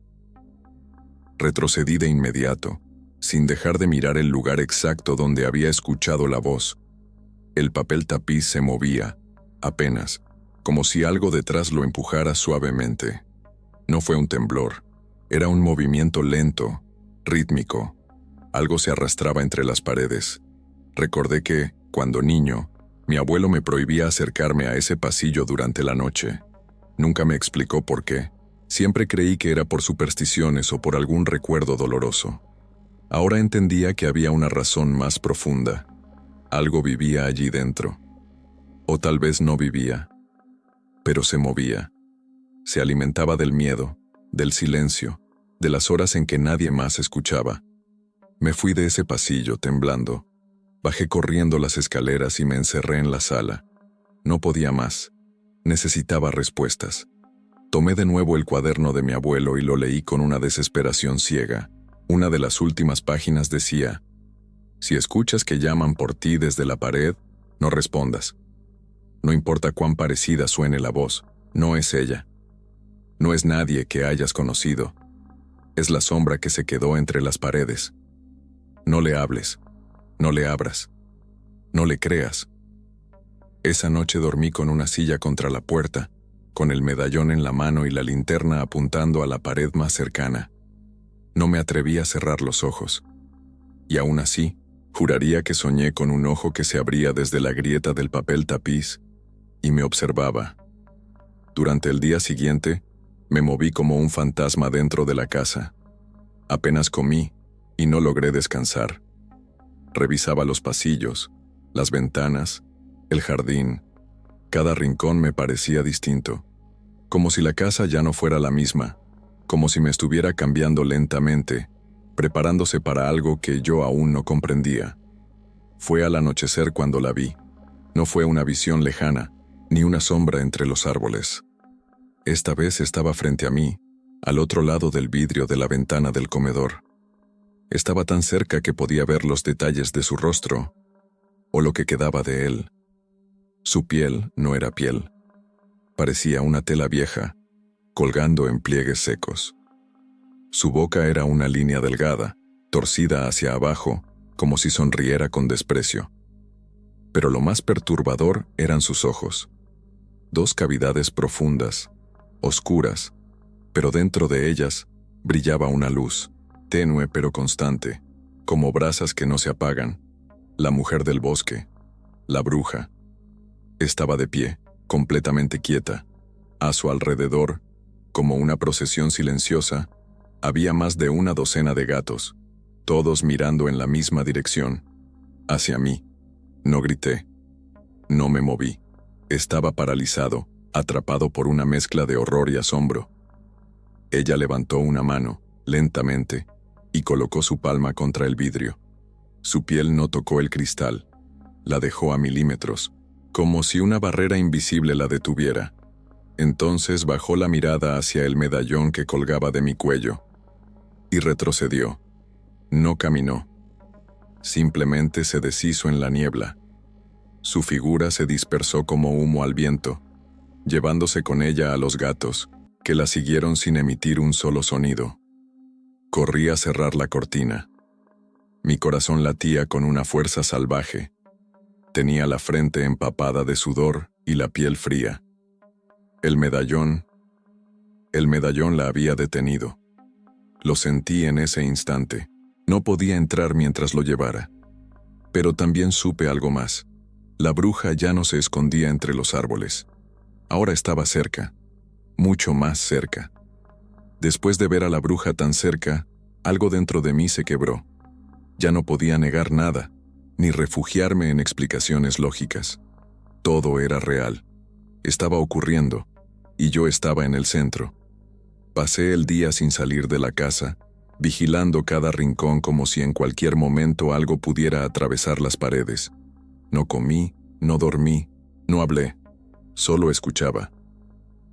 Retrocedí de inmediato, sin dejar de mirar el lugar exacto donde había escuchado la voz. El papel tapiz se movía, apenas, como si algo detrás lo empujara suavemente. No fue un temblor, era un movimiento lento, rítmico. Algo se arrastraba entre las paredes. Recordé que, cuando niño, mi abuelo me prohibía acercarme a ese pasillo durante la noche. Nunca me explicó por qué. Siempre creí que era por supersticiones o por algún recuerdo doloroso. Ahora entendía que había una razón más profunda. Algo vivía allí dentro. O tal vez no vivía, pero se movía. Se alimentaba del miedo, del silencio, de las horas en que nadie más escuchaba. Me fui de ese pasillo temblando. Bajé corriendo las escaleras y me encerré en la sala. No podía más. Necesitaba respuestas. Tomé de nuevo el cuaderno de mi abuelo y lo leí con una desesperación ciega. Una de las últimas páginas decía: si escuchas que llaman por ti desde la pared, no respondas. No importa cuán parecida suene la voz, no es ella. No es nadie que hayas conocido. Es la sombra que se quedó entre las paredes. No le hables, no le abras, no le creas. Esa noche dormí con una silla contra la puerta, con el medallón en la mano y la linterna apuntando a la pared más cercana. No me atreví a cerrar los ojos. Y aún así, juraría que soñé con un ojo que se abría desde la grieta del papel tapiz y me observaba. Durante el día siguiente, me moví como un fantasma dentro de la casa. Apenas comí y no logré descansar. Revisaba los pasillos, las ventanas, el jardín. Cada rincón me parecía distinto, como si la casa ya no fuera la misma, como si me estuviera cambiando lentamente, preparándose para algo que yo aún no comprendía. Fue al anochecer cuando la vi. No fue una visión lejana, ni una sombra entre los árboles. Esta vez estaba frente a mí, al otro lado del vidrio de la ventana del comedor. Estaba tan cerca que podía ver los detalles de su rostro, o lo que quedaba de él. Su piel no era piel. Parecía una tela vieja, colgando en pliegues secos. Su boca era una línea delgada, torcida hacia abajo, como si sonriera con desprecio. Pero lo más perturbador eran sus ojos. 2 cavidades profundas, oscuras, pero dentro de ellas brillaba una luz, tenue pero constante, como brasas que no se apagan. La mujer del bosque, la bruja, estaba de pie, completamente quieta. A su alrededor, como una procesión silenciosa, había más de una docena de gatos, todos mirando en la misma dirección, hacia mí. No grité. No me moví. Estaba paralizado, atrapado por una mezcla de horror y asombro. Ella levantó una mano, lentamente, y colocó su palma contra el vidrio. Su piel no tocó el cristal. La dejó a milímetros, como si una barrera invisible la detuviera. Entonces bajó la mirada hacia el medallón que colgaba de mi cuello. Y retrocedió. No caminó. Simplemente se deshizo en la niebla. Su figura se dispersó como humo al viento, llevándose con ella a los gatos, que la siguieron sin emitir un solo sonido. Corrí a cerrar la cortina. Mi corazón latía con una fuerza salvaje. Tenía la frente empapada de sudor y la piel fría. El medallón la había detenido. Lo sentí en ese instante. No podía entrar mientras lo llevara. Pero también supe algo más. La bruja ya no se escondía entre los árboles. Ahora estaba cerca, mucho más cerca. Después de ver a la bruja tan cerca, algo dentro de mí se quebró. Ya no podía negar nada, ni refugiarme en explicaciones lógicas. Todo era real. Estaba ocurriendo, y yo estaba en el centro. Pasé el día sin salir de la casa, vigilando cada rincón como si en cualquier momento algo pudiera atravesar las paredes. No comí, no dormí, no hablé, solo escuchaba.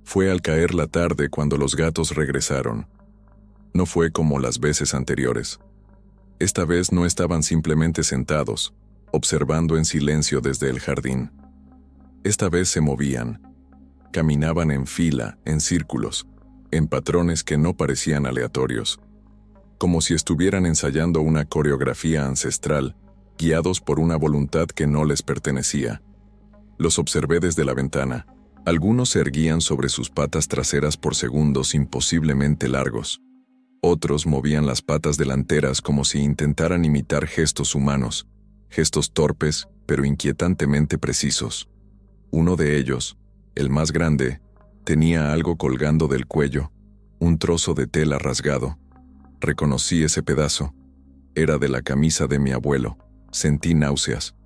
Fue al caer la tarde cuando los gatos regresaron. No fue como las veces anteriores. Esta vez no estaban simplemente sentados, observando en silencio desde el jardín. Esta vez se movían. Caminaban en fila, en círculos, en patrones que no parecían aleatorios, como si estuvieran ensayando una coreografía ancestral, guiados por una voluntad que no les pertenecía. Los observé desde la ventana. Algunos se erguían sobre sus patas traseras por segundos imposiblemente largos. Otros movían las patas delanteras como si intentaran imitar gestos humanos, gestos torpes pero inquietantemente precisos. Uno de ellos, el más grande, tenía algo colgando del cuello, un trozo de tela rasgado. Reconocí ese pedazo. Era de la camisa de mi abuelo. Sentí náuseas.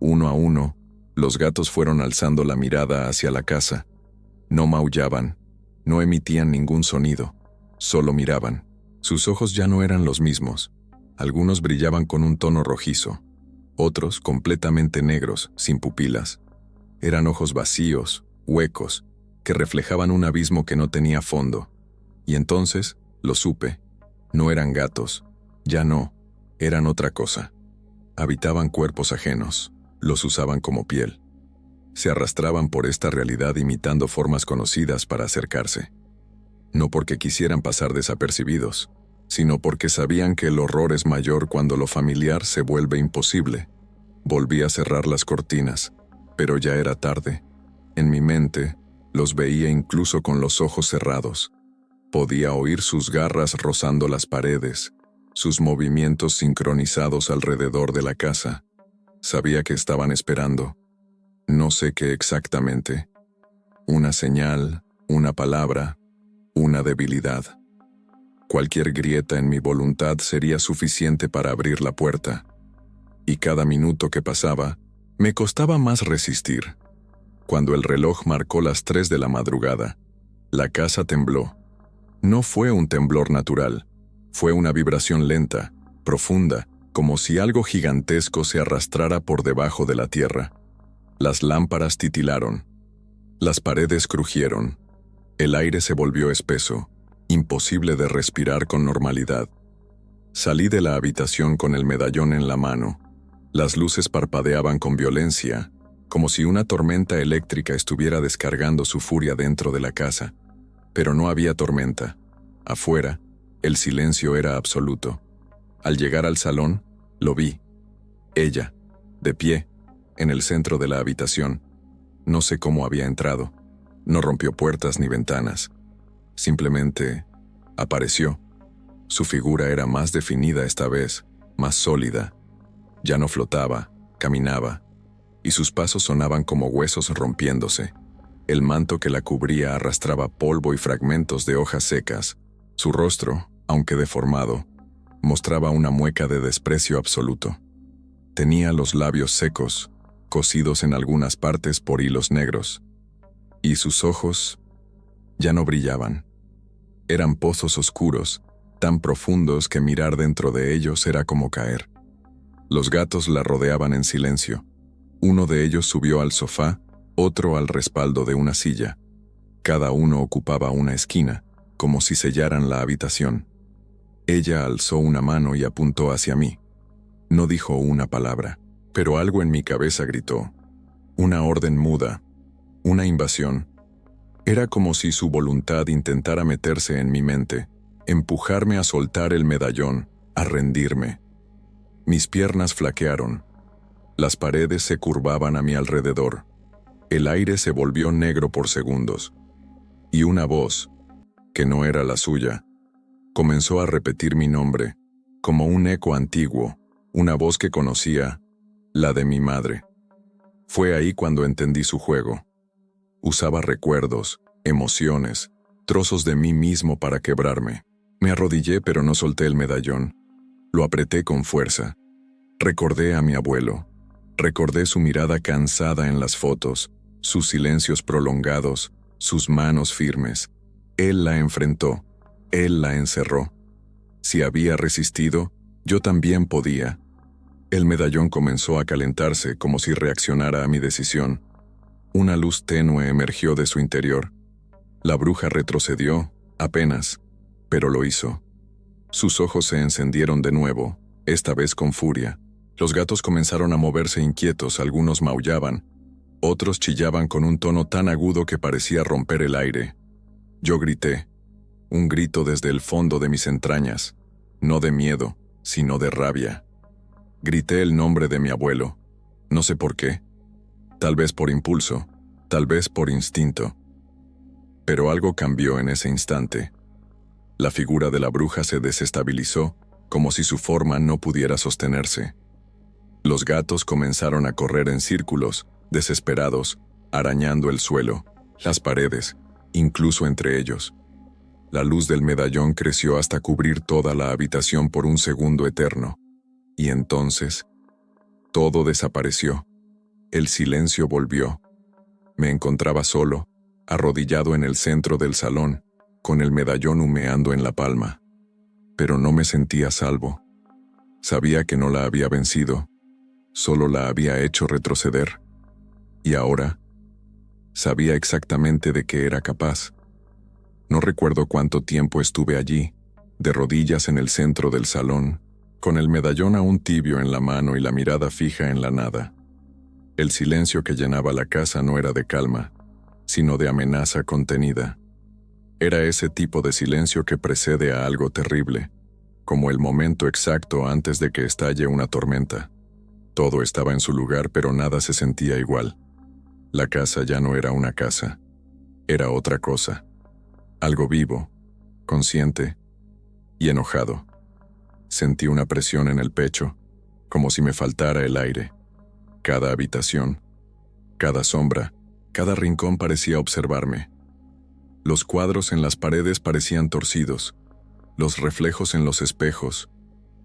Uno a uno, los gatos fueron alzando la mirada hacia la casa. No maullaban, no emitían ningún sonido, solo miraban. Sus ojos ya no eran los mismos. Algunos brillaban con un tono rojizo, otros completamente negros, sin pupilas. Eran ojos vacíos, huecos, que reflejaban un abismo que no tenía fondo. Y entonces, lo supe, no eran gatos, ya no, eran otra cosa. Habitaban cuerpos ajenos, los usaban como piel. Se arrastraban por esta realidad imitando formas conocidas para acercarse. No porque quisieran pasar desapercibidos, sino porque sabían que el horror es mayor cuando lo familiar se vuelve imposible. Volví a cerrar las cortinas, pero ya era tarde. En mi mente, los veía incluso con los ojos cerrados. Podía oír sus garras rozando las paredes, sus movimientos sincronizados alrededor de la casa. Sabía que estaban esperando. No sé qué exactamente. Una señal, una palabra, una debilidad. Cualquier grieta en mi voluntad sería suficiente para abrir la puerta. Y cada minuto que pasaba, me costaba más resistir. Cuando el reloj marcó las 3 de la madrugada, la casa tembló. No fue un temblor natural, fue una vibración lenta, profunda, como si algo gigantesco se arrastrara por debajo de la tierra. Las lámparas titilaron, las paredes crujieron, el aire se volvió espeso, imposible de respirar con normalidad. Salí de la habitación con el medallón en la mano. Las luces parpadeaban con violencia, como si una tormenta eléctrica estuviera descargando su furia dentro de la casa. Pero no había tormenta. Afuera, el silencio era absoluto. Al llegar al salón, lo vi. Ella, de pie, en el centro de la habitación. No sé cómo había entrado. No rompió puertas ni ventanas. Simplemente apareció. Su figura era más definida esta vez, más sólida. Ya no flotaba, caminaba, y sus pasos sonaban como huesos rompiéndose. El manto que la cubría arrastraba polvo y fragmentos de hojas secas. Su rostro, aunque deformado, mostraba una mueca de desprecio absoluto. Tenía los labios secos, cosidos en algunas partes por hilos negros, y sus ojos ya no brillaban. Eran pozos oscuros, tan profundos que mirar dentro de ellos era como caer. Los gatos la rodeaban en silencio. Uno de ellos subió al sofá, otro al respaldo de una silla. Cada uno ocupaba una esquina, como si sellaran la habitación. Ella alzó una mano y apuntó hacia mí. No dijo una palabra, pero algo en mi cabeza gritó. Una orden muda, una invasión. Era como si su voluntad intentara meterse en mi mente, empujarme a soltar el medallón, a rendirme. Mis piernas flaquearon. Las paredes se curvaban a mi alrededor. El aire se volvió negro por segundos. Y una voz, que no era la suya, comenzó a repetir mi nombre, como un eco antiguo, una voz que conocía, la de mi madre. Fue ahí cuando entendí su juego. Usaba recuerdos, emociones, trozos de mí mismo para quebrarme. Me arrodillé pero no solté el medallón. Lo apreté con fuerza. Recordé a mi abuelo. Recordé su mirada cansada en las fotos, sus silencios prolongados, sus manos firmes. Él la enfrentó. Él la encerró. Si había resistido, yo también podía. El medallón comenzó a calentarse como si reaccionara a mi decisión. Una luz tenue emergió de su interior. La bruja retrocedió, apenas, pero lo hizo. Sus ojos se encendieron de nuevo, esta vez con furia. Los gatos comenzaron a moverse inquietos, algunos maullaban, otros chillaban con un tono tan agudo que parecía romper el aire. Yo grité, un grito desde el fondo de mis entrañas, no de miedo, sino de rabia. Grité el nombre de mi abuelo, no sé por qué, tal vez por impulso, tal vez por instinto. Pero algo cambió en ese instante. La figura de la bruja se desestabilizó, como si su forma no pudiera sostenerse. Los gatos comenzaron a correr en círculos, desesperados, arañando el suelo, las paredes, incluso entre ellos. La luz del medallón creció hasta cubrir toda la habitación por un segundo eterno. Y entonces, todo desapareció. El silencio volvió. Me encontraba solo, arrodillado en el centro del salón, con el medallón humeando en la palma. Pero no me sentía a salvo. Sabía que no la había vencido, solo la había hecho retroceder. Y ahora, sabía exactamente de qué era capaz. No recuerdo cuánto tiempo estuve allí, de rodillas en el centro del salón, con el medallón aún tibio en la mano y la mirada fija en la nada. El silencio que llenaba la casa no era de calma, sino de amenaza contenida. Era ese tipo de silencio que precede a algo terrible, como el momento exacto antes de que estalle una tormenta. Todo estaba en su lugar, pero nada se sentía igual. La casa ya no era una casa, era otra cosa. Algo vivo, consciente y enojado. Sentí una presión en el pecho, como si me faltara el aire. Cada habitación, cada sombra, cada rincón parecía observarme. Los cuadros en las paredes parecían torcidos. Los reflejos en los espejos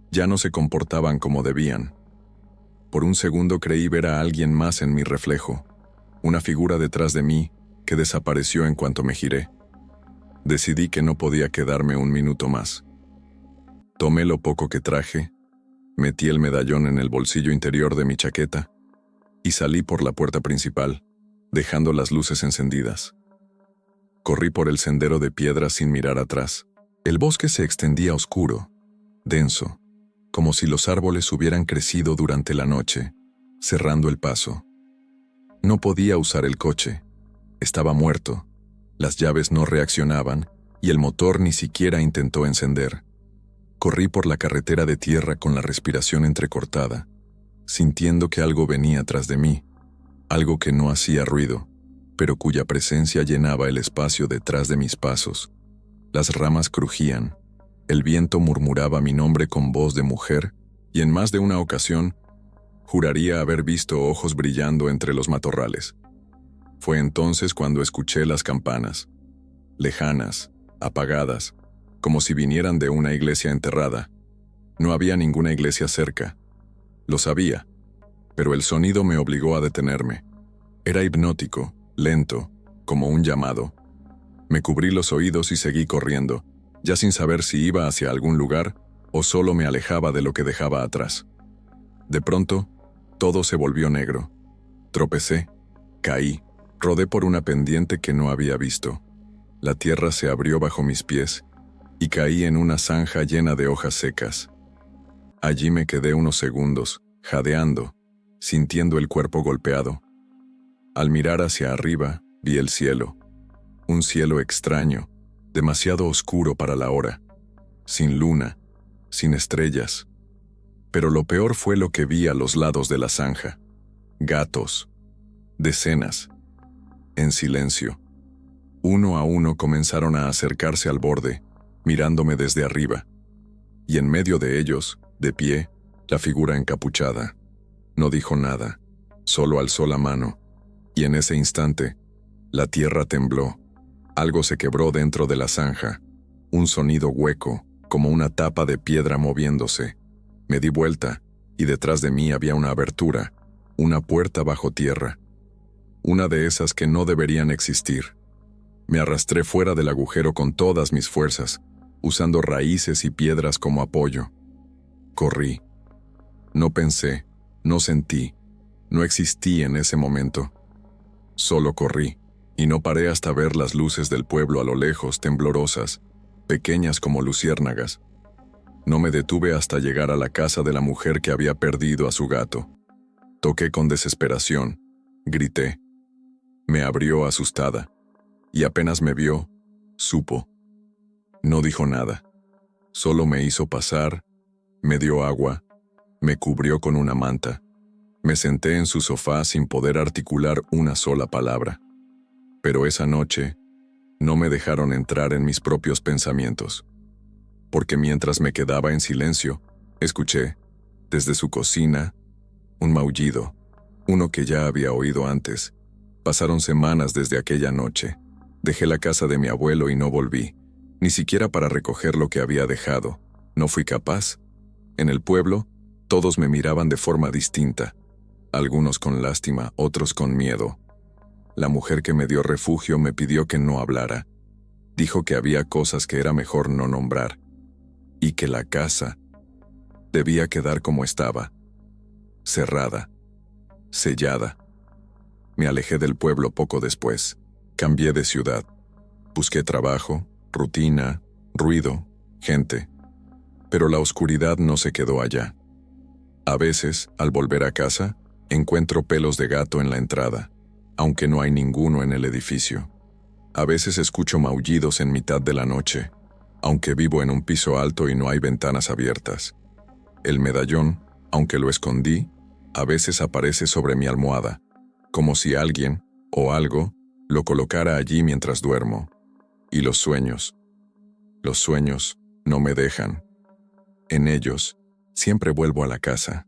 ya no se comportaban como debían. Por un segundo creí ver a alguien más en mi reflejo, una figura detrás de mí que desapareció en cuanto me giré. Decidí que no podía quedarme un minuto más. Tomé lo poco que traje, metí el medallón en el bolsillo interior de mi chaqueta y salí por la puerta principal, dejando las luces encendidas. Corrí por el sendero de piedras sin mirar atrás. El bosque se extendía oscuro, denso, como si los árboles hubieran crecido durante la noche, cerrando el paso. No podía usar el coche. Estaba muerto. Las llaves no reaccionaban y el motor ni siquiera intentó encender. Corrí por la carretera de tierra con la respiración entrecortada, sintiendo que algo venía tras de mí, algo que no hacía ruido, pero cuya presencia llenaba el espacio detrás de mis pasos. Las ramas crujían, el viento murmuraba mi nombre con voz de mujer, y en más de una ocasión juraría haber visto ojos brillando entre los matorrales. Fue entonces cuando escuché las campanas, lejanas, apagadas, como si vinieran de una iglesia enterrada. No había ninguna iglesia cerca. Lo sabía, pero el sonido me obligó a detenerme. Era hipnótico, lento, como un llamado. Me cubrí los oídos y seguí corriendo, ya sin saber si iba hacia algún lugar o solo me alejaba de lo que dejaba atrás. De pronto, todo se volvió negro. Tropecé, caí, rodé por una pendiente que no había visto. La tierra se abrió bajo mis pies y caí en una zanja llena de hojas secas. Allí me quedé unos segundos, jadeando, sintiendo el cuerpo golpeado. Al mirar hacia arriba, vi el cielo. Un cielo extraño, demasiado oscuro para la hora, sin luna, sin estrellas. Pero lo peor fue lo que vi a los lados de la zanja. Gatos. Decenas. En silencio. Uno a uno comenzaron a acercarse al borde, mirándome desde arriba. Y en medio de ellos, de pie, la figura encapuchada. No dijo nada, solo alzó la mano. Y en ese instante, la tierra tembló. Algo se quebró dentro de la zanja. Un sonido hueco, como una tapa de piedra moviéndose. Me di vuelta, y detrás de mí había una abertura, una puerta bajo tierra. Una de esas que no deberían existir. Me arrastré fuera del agujero con todas mis fuerzas, usando raíces y piedras como apoyo. Corrí. No pensé, no sentí, no existí en ese momento. Solo corrí, y no paré hasta ver las luces del pueblo a lo lejos, temblorosas, pequeñas como luciérnagas. No me detuve hasta llegar a la casa de la mujer que había perdido a su gato. Toqué con desesperación, grité. Me abrió asustada, y apenas me vio, supo. No dijo nada, solo me hizo pasar, me dio agua, me cubrió con una manta. Me senté en su sofá sin poder articular una sola palabra. Pero esa noche, no me dejaron entrar en mis propios pensamientos. Porque mientras me quedaba en silencio, escuché, desde su cocina, un maullido, uno que ya había oído antes. Pasaron semanas desde aquella noche. Dejé la casa de mi abuelo y no volví, ni siquiera para recoger lo que había dejado. No fui capaz. En el pueblo, todos me miraban de forma distinta. Algunos con lástima, otros con miedo. La mujer que me dio refugio me pidió que no hablara. Dijo que había cosas que era mejor no nombrar, y que la casa debía quedar como estaba, cerrada, sellada. Me alejé del pueblo poco después. Cambié de ciudad. Busqué trabajo, rutina, ruido, gente. Pero la oscuridad no se quedó allá. A veces, al volver a casa, encuentro pelos de gato en la entrada, aunque no hay ninguno en el edificio. A veces escucho maullidos en mitad de la noche, aunque vivo en un piso alto y no hay ventanas abiertas. El medallón, aunque lo escondí, a veces aparece sobre mi almohada, como si alguien, o algo, lo colocara allí mientras duermo. Y los sueños no me dejan. En ellos, siempre vuelvo a la casa.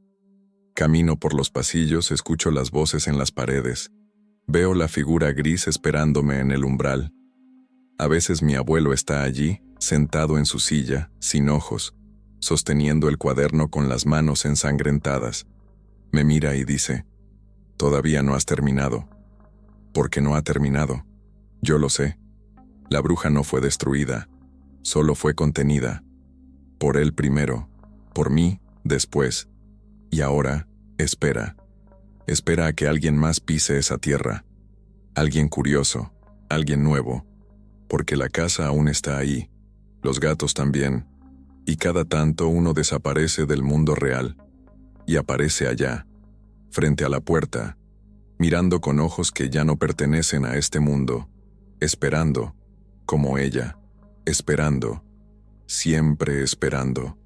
Camino por los pasillos, escucho las voces en las paredes. Veo la figura gris esperándome en el umbral. A veces mi abuelo está allí, sentado en su silla, sin ojos, sosteniendo el cuaderno con las manos ensangrentadas. Me mira y dice, «Todavía no has terminado». ¿Por qué no ha terminado? Yo lo sé. La bruja no fue destruida, solo fue contenida. Por él primero, por mí después. Y ahora, espera. Espera a que alguien más pise esa tierra. Alguien curioso, alguien nuevo. Porque la casa aún está ahí, los gatos también. Y cada tanto uno desaparece del mundo real. Y aparece allá, frente a la puerta, mirando con ojos que ya no pertenecen a este mundo, esperando, como ella, esperando, siempre esperando.